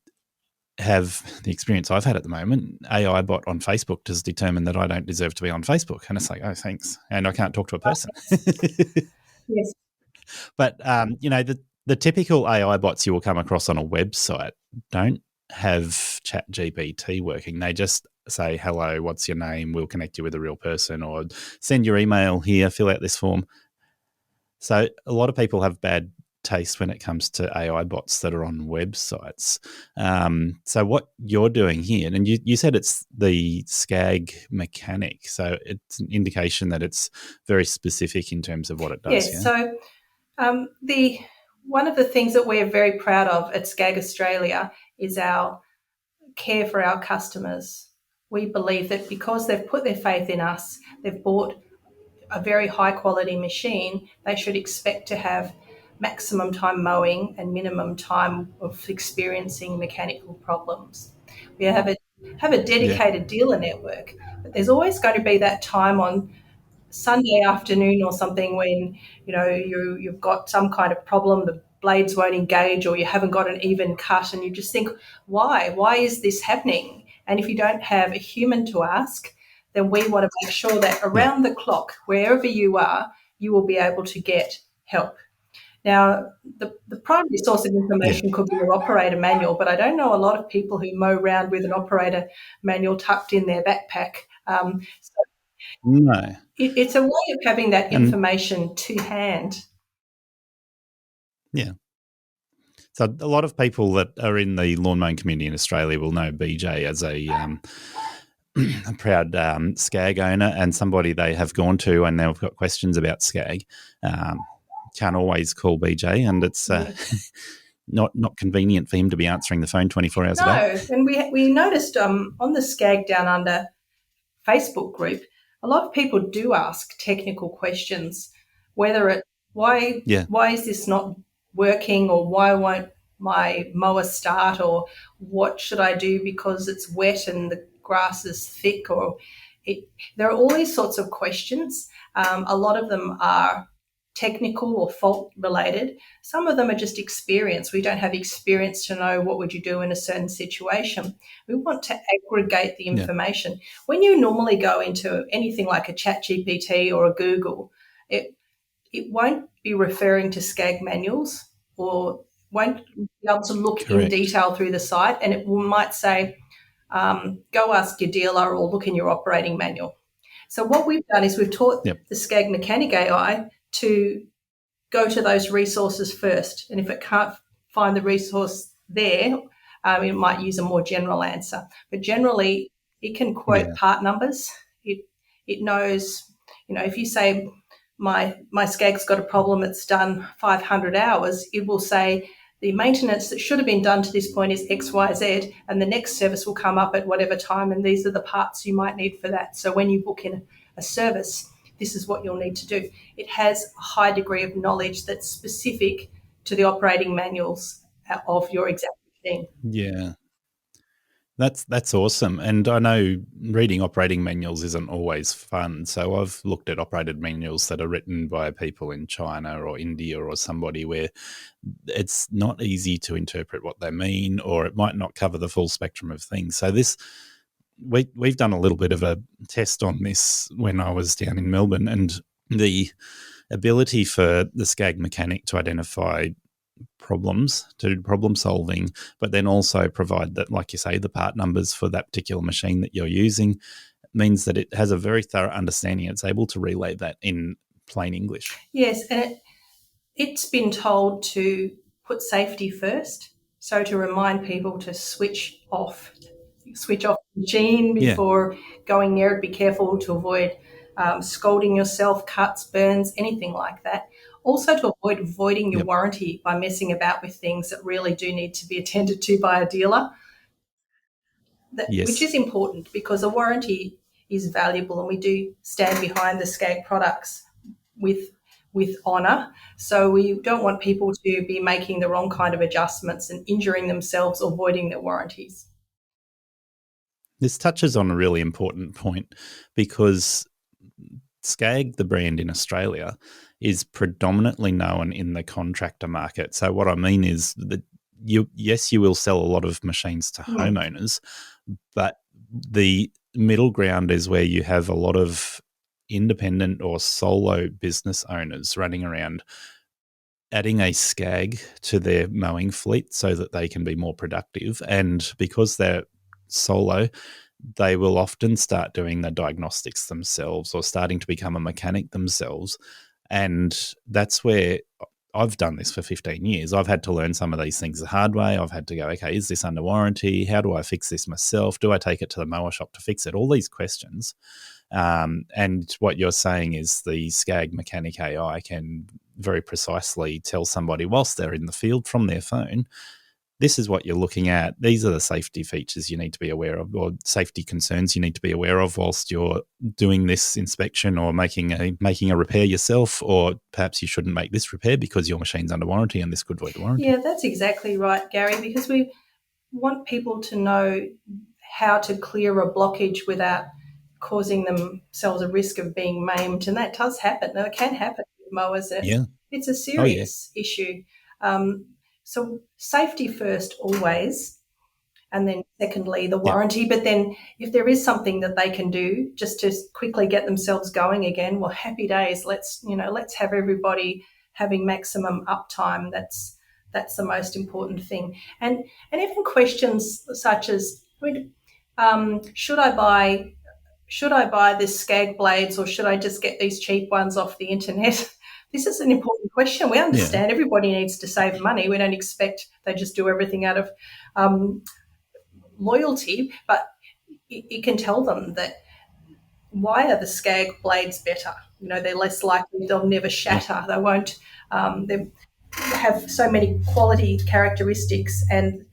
have the experience I've had at the moment, AI bot on Facebook has determined that I don't deserve to be on Facebook. And it's like, oh, thanks. And I can't talk to a person. Yes. But, the typical AI bots you will come across on a website don't have ChatGPT working. They just say, hello, what's your name? We'll connect you with a real person, or send your email here, fill out this form. So a lot of people have bad taste when it comes to AI bots that are on websites. So what you're doing here, and you said it's the Scag mechanic, so it's an indication that it's very specific in terms of what it does. Yes, so one of the things that we're very proud of at Scag Australia is our care for our customers. We believe that because they've put their faith in us, they've bought a very high quality machine, they should expect to have maximum time mowing and minimum time of experiencing mechanical problems. We have a dedicated dealer network, but there's always going to be that time on Sunday afternoon or something when you've got some kind of problem, the blades won't engage, or you haven't got an even cut, and you just think, why is this happening? And if you don't have a human to ask, then we want to make sure that around the clock, wherever you are, you will be able to get help. Now, the primary source of information could be your operator manual, but I don't know a lot of people who mow around with an operator manual tucked in their backpack. No. It's a way of having that information to hand. Yeah. So a lot of people that are in the lawn mowing community in Australia will know BJ as a proud Scag owner, and somebody they have gone to and they've got questions about Scag. Can't always call BJ, and it's not convenient for him to be answering the phone 24 hours a day. No, and we noticed on the Scag Down Under Facebook group, a lot of people do ask technical questions, whether why is this not working, or why won't my mower start, or what should I do because it's wet and the grass is thick, or there are all these sorts of questions. A lot of them are technical or fault related. Some of them are just experience. We don't have experience to know what would you do in a certain situation. We want to aggregate the information. Yeah. When you normally go into anything like a ChatGPT or a Google, it won't be referring to Scag manuals, or won't be able to look in detail through the site, and it might say, go ask your dealer or look in your operating manual. So what we've done is we've taught the Scag Mechanic AI to go to those resources first. And if it can't find the resource there, it might use a more general answer. But generally, it can quote part numbers. It knows, if you say, my Scag's got a problem, it's done 500 hours, it will say the maintenance that should have been done to this point is X, Y, Z, and the next service will come up at whatever time, and these are the parts you might need for that. So when you book in a service, this is what you'll need to do. It has a high degree of knowledge that's specific to the operating manuals of your exact machine. Yeah. That's awesome. And I know reading operating manuals isn't always fun. So I've looked at operated manuals that are written by people in China or India or somebody where it's not easy to interpret what they mean, or it might not cover the full spectrum of things. So we've done a little bit of a test on this when I was down in Melbourne, and the ability for the Scag Mechanic to identify problems, to do problem solving, but then also provide that, like you say, the part numbers for that particular machine that you're using, means that it has a very thorough understanding. It's able to relay that in plain English. Yes, and it's been told to put safety first, so to remind people to switch off the machine before going near it. Be careful to avoid scalding yourself, cuts, burns, anything like that. Also to avoid voiding your warranty by messing about with things that really do need to be attended to by a dealer, which is important because a warranty is valuable, and we do stand behind the Scag products with honour. So we don't want people to be making the wrong kind of adjustments and injuring themselves or voiding their warranties. This touches on a really important point because Scag, the brand in Australia, is predominantly known in the contractor market. So what I mean is that you will sell a lot of machines to homeowners, but the middle ground is where you have a lot of independent or solo business owners running around adding a Scag to their mowing fleet so that they can be more productive. And because they're solo, they will often start doing the diagnostics themselves or starting to become a mechanic themselves. And that's where I've done this for 15 years. I've had to learn some of these things the hard way. I've had to go, okay, is this under warranty? How do I fix this myself? Do I take it to the mower shop to fix it? All these questions. And what you're saying is the Scag Mechanic AI can very precisely tell somebody whilst they're in the field from their phone, this is what you're looking at. These are the safety features you need to be aware of, or safety concerns you need to be aware of whilst you're doing this inspection or making a repair yourself, or perhaps you shouldn't make this repair because your machine's under warranty and this could void the warranty. Yeah, that's exactly right, Gary, because we want people to know how to clear a blockage without causing themselves a risk of being maimed, and that does happen. Now, it can happen with mowers. It's a serious issue. So safety first always, and then secondly the warranty. But then if there is something that they can do just to quickly get themselves going again, well, happy days. Let's have everybody having maximum uptime. That's the most important thing. And even questions such as should I buy this Scag blades, or should I just get these cheap ones off the internet? This is an important question. We understand everybody needs to save money. We don't expect they just do everything out of loyalty, but it can tell them that why are the Scag blades better? They're less likely, they'll never shatter. They won't, they have so many quality characteristics, and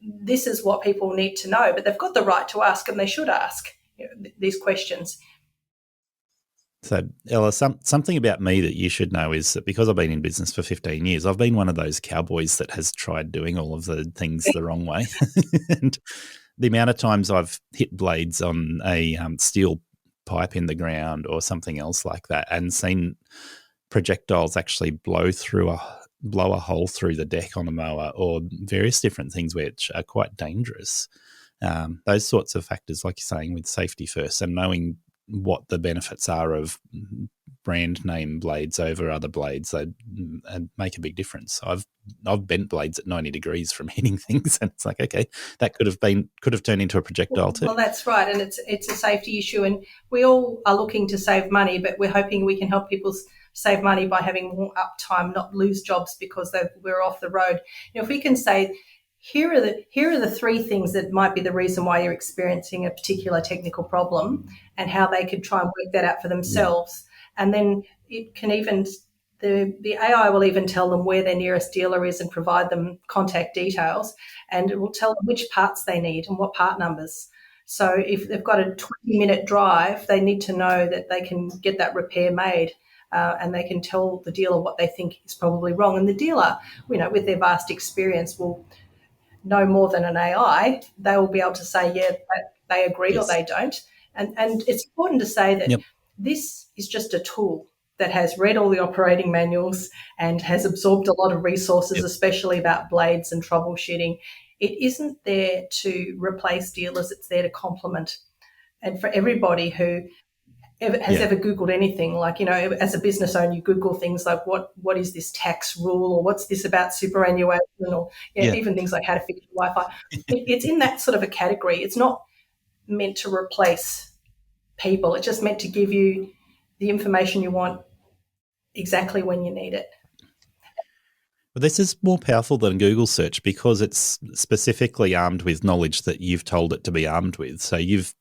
this is what people need to know, but they've got the right to ask, and they should ask these questions. So, Ella, something about me that you should know is that because I've been in business for 15 years, I've been one of those cowboys that has tried doing all of the things the wrong way. And the amount of times I've hit blades on a steel pipe in the ground or something else like that and seen projectiles actually blow a hole through the deck on a mower, or various different things which are quite dangerous. Those sorts of factors, like you're saying, with safety first and knowing what the benefits are of brand name blades over other blades, and make a big difference. I've bent blades at 90 degrees from hitting things, and it's like, okay, that could have turned into a projectile too. Well, that's right, and it's a safety issue, and we all are looking to save money, but we're hoping we can help people save money by having more uptime, not lose jobs because we're off the road. If we can say, here are the three things that might be the reason why you're experiencing a particular technical problem, and how they could try and work that out for themselves. And then it can even, the AI will even tell them where their nearest dealer is and provide them contact details, and it will tell them which parts they need and what part numbers. So if they've got a 20-minute drive, they need to know that they can get that repair made. And they can tell the dealer what they think is probably wrong. And the dealer, with their vast experience, will know more than an AI. They will be able to say, they agree or they don't. And it's important to say that this is just a tool that has read all the operating manuals and has absorbed a lot of resources, especially about blades and troubleshooting. It isn't there to replace dealers. It's there to complement. And for everybody who has ever Googled anything, like, as a business owner, you Google things like what is this tax rule, or what's this about superannuation, or even things like how to fix your Wi-Fi. It's in that sort of a category. It's not meant to replace people. It's just meant to give you the information you want exactly when you need it. Well, this is more powerful than Google search because it's specifically armed with knowledge that you've told it to be armed with. So you've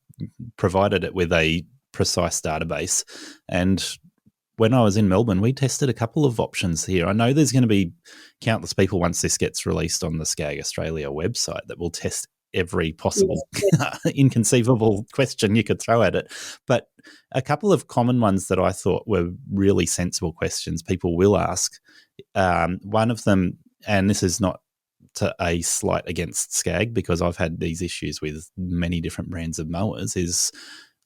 provided it with a precise database, and when I was in Melbourne, we tested a couple of options here. I know there's going to be countless people once this gets released on the Scag Australia website that will test every possible inconceivable question you could throw at it. But a couple of common ones that I thought were really sensible questions people will ask. One of them, and this is not to a slight against Scag because I've had these issues with many different brands of mowers, is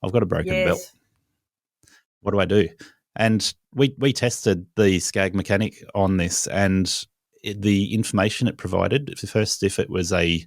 I've got a broken belt. What do I do? And we tested the Scag mechanic on this, and the information it provided, first, if it was a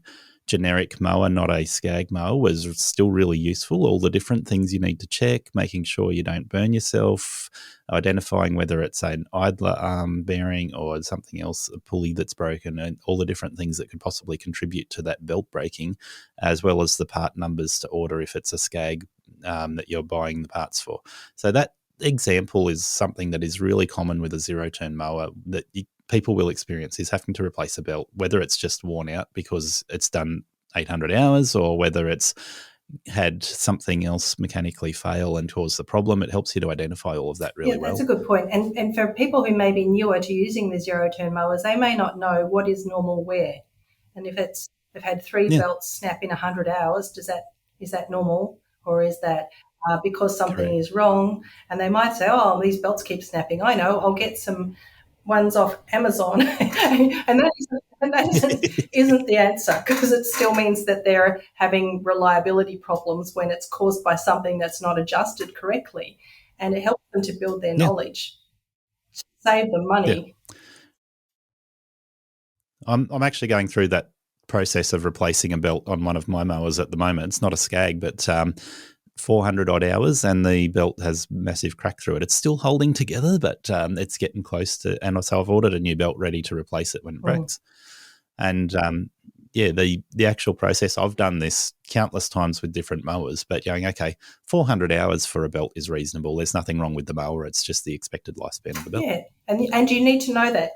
generic mower, not a Scag mower, was still really useful. All the different things you need to check, making sure you don't burn yourself, identifying whether it's an idler arm bearing or something else, a pulley that's broken, and all the different things that could possibly contribute to that belt breaking, as well as the part numbers to order if it's a Scag that you're buying the parts for. So that example is something that is really common with a zero-turn mower that people will experience, is having to replace a belt, whether it's just worn out because it's done 800 hours or whether it's had something else mechanically fail and cause the problem. It helps you to identify all of that really well. That's a good point. And for people who may be newer to using the zero-turn mowers, they may not know what is normal wear. And if they've had 3 belts snap in 100 hours, is that normal, or is that because something is wrong? And they might say, oh, these belts keep snapping. I know, I'll get some ones off Amazon. and that isn't the answer, because it still means that they're having reliability problems when it's caused by something that's not adjusted correctly. And it helps them to build their knowledge, to save them money. I'm actually going through that process of replacing a belt on one of my mowers at the moment. It's not a Scag, but 400 odd hours, and the belt has massive crack through it. It's still holding together, but it's getting close to, and so I've ordered a new belt ready to replace it when it breaks. And the actual process, I've done this countless times with different mowers, but going, okay, 400 hours for a belt is reasonable. There's nothing wrong with the mower. It's just the expected lifespan of the belt. Yeah, and you need to know that.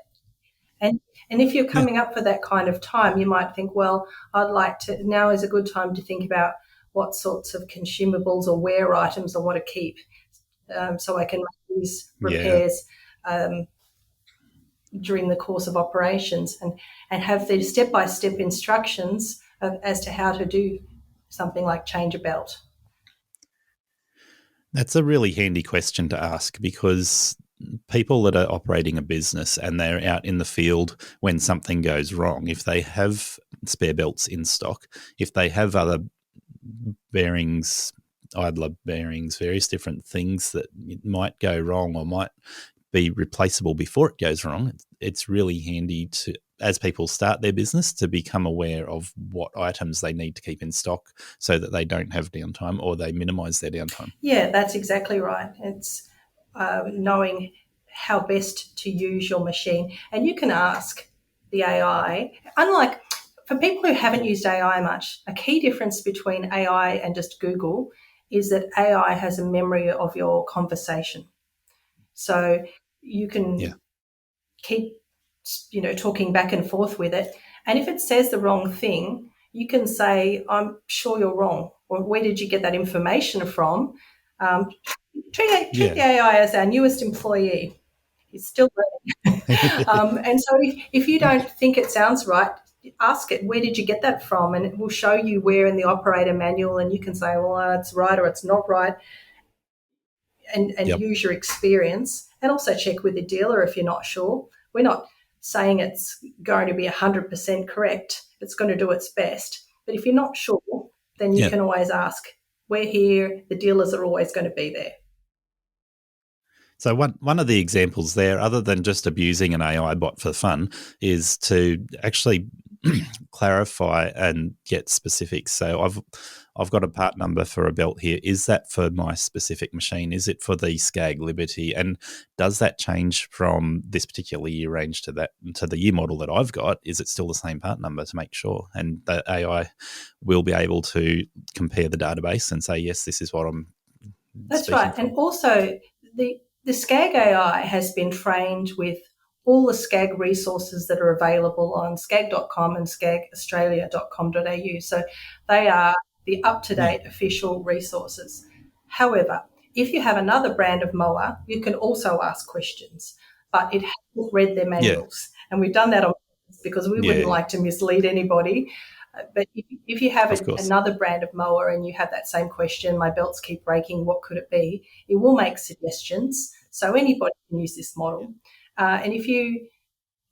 And if you're coming up for that kind of time, you might think, well, now is a good time to think about what sorts of consumables or wear items I want to keep, so I can make these repairs during the course of operations, and have the step-by-step instructions as to how to do something like change a belt. That's a really handy question to ask, because people that are operating a business and they're out in the field when something goes wrong, if they have spare belts in stock, if they have other bearings, idler bearings, various different things that might go wrong or might be replaceable before it goes wrong, it's really handy to, as people start their business, to become aware of what items they need to keep in stock so that they don't have downtime or they minimise their downtime. Yeah, that's exactly right. It's knowing how best to use your machine. And you can ask the AI, unlike for people who haven't used AI much, a key difference between AI and just Google is that AI has a memory of your conversation. So you can keep, talking back and forth with it. And if it says the wrong thing, you can say, I'm sure you're wrong. Or where did you get that information from? Treat the AI as our newest employee. He's still learning. And so if you don't think it sounds right, ask it, where did you get that from? And it will show you where in the operator manual, and you can say, well, it's right or it's not right, and use your experience, and also check with the dealer if you're not sure. We're not saying it's going to be 100% correct. It's going to do its best. But if you're not sure, then you can always ask. We're here. The dealers are always going to be there. So one of the examples there, other than just abusing an AI bot for fun, is to actually clarify and get specifics. So I've got a part number for a belt here. Is that for my specific machine? Is it for the Scag Liberty? And does that change from this particular year range to the year model that I've got? Is it still the same part number, to make sure? And the AI will be able to compare the database and say, yes, this is what I'm That's right. From. And also the Scag AI has been trained with all the Scag resources that are available on scag.com and scagaustralia.com.au. So they are the up-to-date official resources. However, If you have another brand of mower, you can also ask questions, but it hasn't read their manuals. And we've done that on purpose because we wouldn't like to mislead anybody. But if you have another brand of mower and you have that same question, my belts keep breaking, what could it be? It will make suggestions. So anybody can use this model. And if you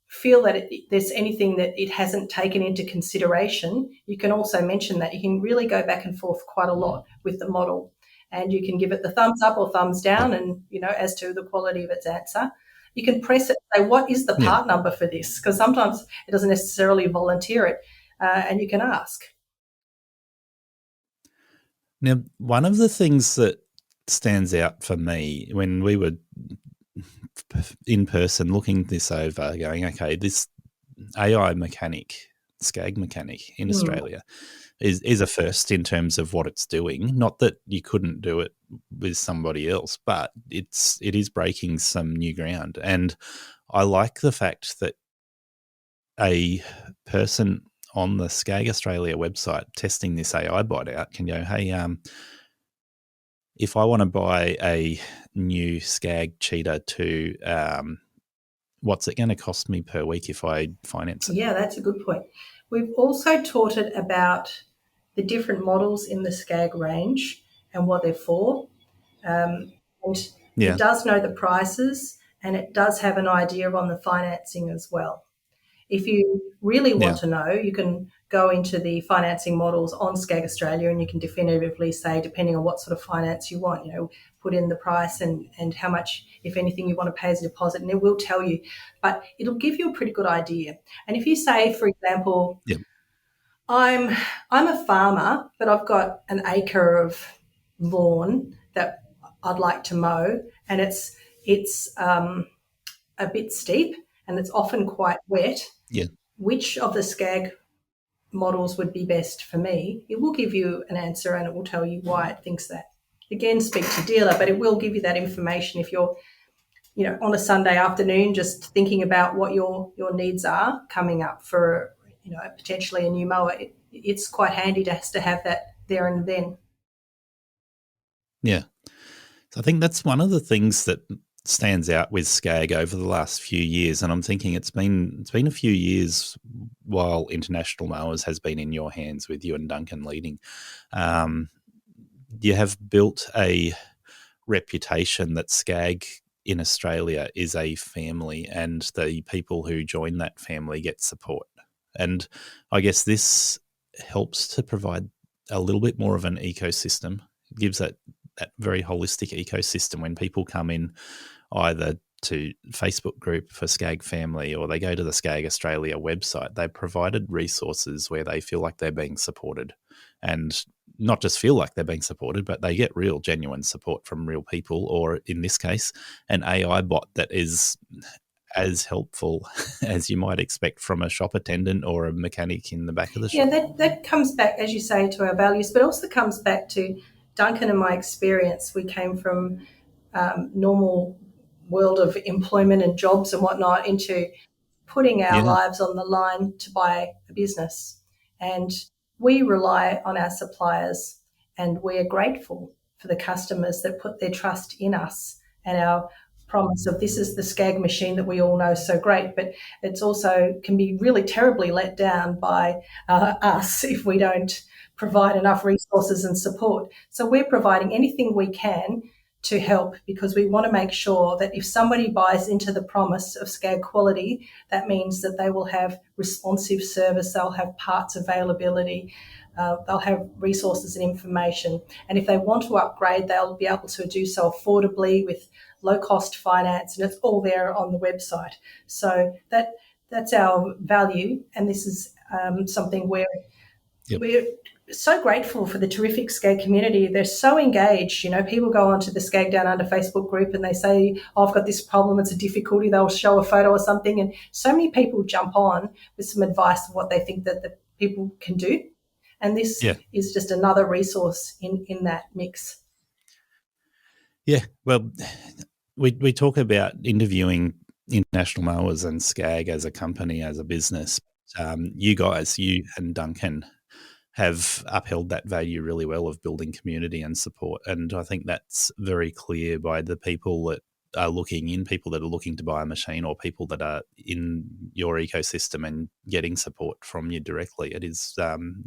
feel that there's anything that it hasn't taken into consideration, you can also mention that. You can really go back and forth quite a lot with the model, and you can give it the thumbs up or thumbs down, and as to the quality of its answer. You can press it and say, what is the part number for this? Because sometimes it doesn't necessarily volunteer it, and you can ask. Now, one of the things that stands out for me when we were in person looking this over, going, okay, this AI mechanic, Scag mechanic in Australia is a first in terms of what it's doing. Not that you couldn't do it with somebody else, but it is breaking some new ground. And I like the fact that a person on the Scag Australia website testing this AI bot out can go, hey, if I want to buy a new Scag Cheetah 2, what's it going to cost me per week if I finance it? Yeah, that's a good point. We've also taught it about the different models in the Scag range and what they're for. And it does know the prices, and it does have an idea on the financing as well. If you really want to know, you can go into the financing models on Scag Australia, and you can definitively say, depending on what sort of finance you want, put in the price and how much, if anything, you want to pay as a deposit, and it will tell you. But it'll give you a pretty good idea. And if you say, for example, I'm a farmer, but I've got an acre of lawn that I'd like to mow, and it's a bit steep and it's often quite wet. Which of the Scag models would be best for me? It will give you an answer, and it will tell you why it thinks that. Again, speak to dealer, but it will give you that information if you're, on a Sunday afternoon just thinking about what your needs are coming up for, potentially a new mower. It's quite handy to have that there and then. Yeah. So I think that's one of the things that stands out with Scag over the last few years, and I'm thinking it's been a few years while International Mowers has been in your hands with you and Duncan leading. You have built a reputation that Scag in Australia is a family, and the people who join that family get support. And I guess this helps to provide a little bit more of an ecosystem. It gives that very holistic ecosystem when people come in either to Facebook group for Scag Family or they go to the Scag Australia website. They've provided resources where they feel like they're being supported, and not just feel like they're being supported, but they get real, genuine support from real people, or in this case, an AI bot that is as helpful as you might expect from a shop attendant or a mechanic in the back of the shop. Yeah, that comes back, as you say, to our values, but also comes back to Duncan and my experience. We came from normal world of employment and jobs and whatnot into putting our lives on the line to buy a business. And we rely on our suppliers, and we are grateful for the customers that put their trust in us and our promise of this is the Scag machine that we all know so great, but it's also can be really terribly let down by us if we don't provide enough resources and support. So we're providing anything we can to help, because we want to make sure that if somebody buys into the promise of Scag quality, that means that they will have responsive service, they'll have parts availability, they'll have resources and information. And if they want to upgrade, they'll be able to do so affordably with low-cost finance, and it's all there on the website. So that's our value, and this is something where we're so grateful for the terrific Scag community. They're so engaged. People go onto the Scag Down Under Facebook group and they say, I've got this problem, it's a difficulty. They'll show a photo or something, and so many people jump on with some advice of what they think that the people can do. And this is just another resource in that mix. Yeah, well, we talk about interviewing International Mowers and Scag as a company, as a business. You guys, you and Duncan, have upheld that value really well of building community and support. And I think that's very clear by the people that are people that are looking to buy a machine, or people that are in your ecosystem and getting support from you directly. It is,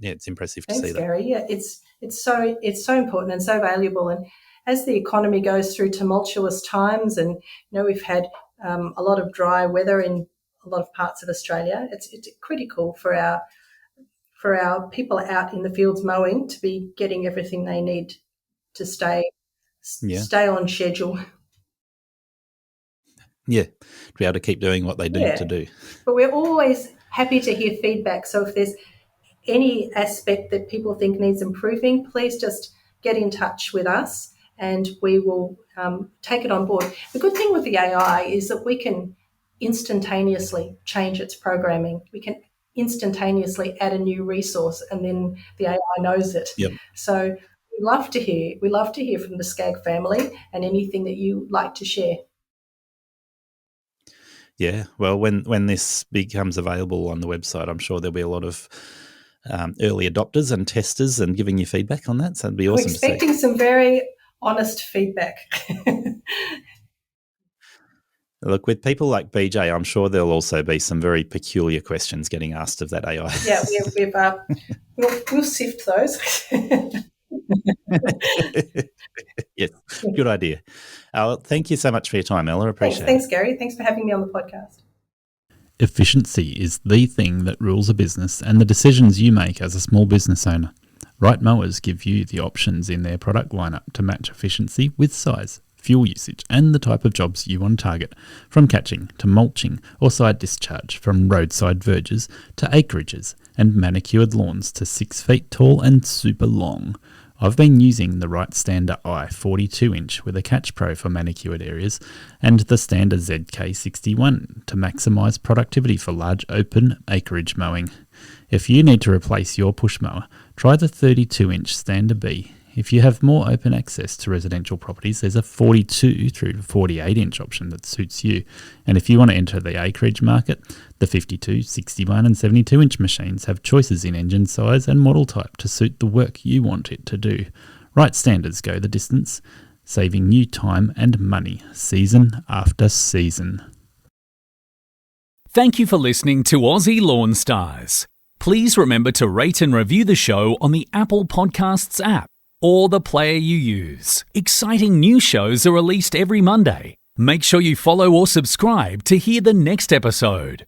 it's impressive to see that. Thanks, Gary. Yeah, it's so important and so valuable. And as the economy goes through tumultuous times, and we've had a lot of dry weather in a lot of parts of Australia, it's critical for our people out in the fields mowing to be getting everything they need to stay on schedule. Yeah, to be able to keep doing what they need to do. But we're always happy to hear feedback. So if there's any aspect that people think needs improving, please just get in touch with us and we will take it on board. The good thing with the AI is that we can instantaneously change its programming. We can instantaneously add a new resource and then the AI knows it. Yep. So we love to hear from the Scag family and anything that you like to share. Yeah, well, when this becomes available on the website, I'm sure there'll be a lot of early adopters and testers and giving you feedback on that. So it'd be awesome to see. I'm expecting some very honest feedback. Look, with people like BJ, I'm sure there'll also be some very peculiar questions getting asked of that AI. Yeah, we'll sift those. Yes, good idea. Thank you so much for your time, Ella. Appreciate it. Thanks, Gary. Thanks for having me on the podcast. Efficiency is the thing that rules a business and the decisions you make as a small business owner. Right Mowers give you the options in their product lineup to match efficiency with size, fuel usage, and the type of jobs you want to target, from catching to mulching or side discharge, from roadside verges to acreages, and manicured lawns to 6 feet tall and super long. I've been using the Right Stander I 42-inch with a Catch Pro for manicured areas and the Stander ZK61 to maximise productivity for large open acreage mowing. If you need to replace your push mower, try the 32-inch Stander B. If you have more open access to residential properties, there's a 42 through to 48-inch option that suits you. And if you want to enter the acreage market, the 52, 61 and 72-inch machines have choices in engine size and model type to suit the work you want it to do. Right Standards go the distance, saving you time and money season after season. Thank you for listening to Aussie Lawn Stars. Please remember to rate and review the show on the Apple Podcasts app or the player you use. Exciting new shows are released every Monday. Make sure you follow or subscribe to hear the next episode.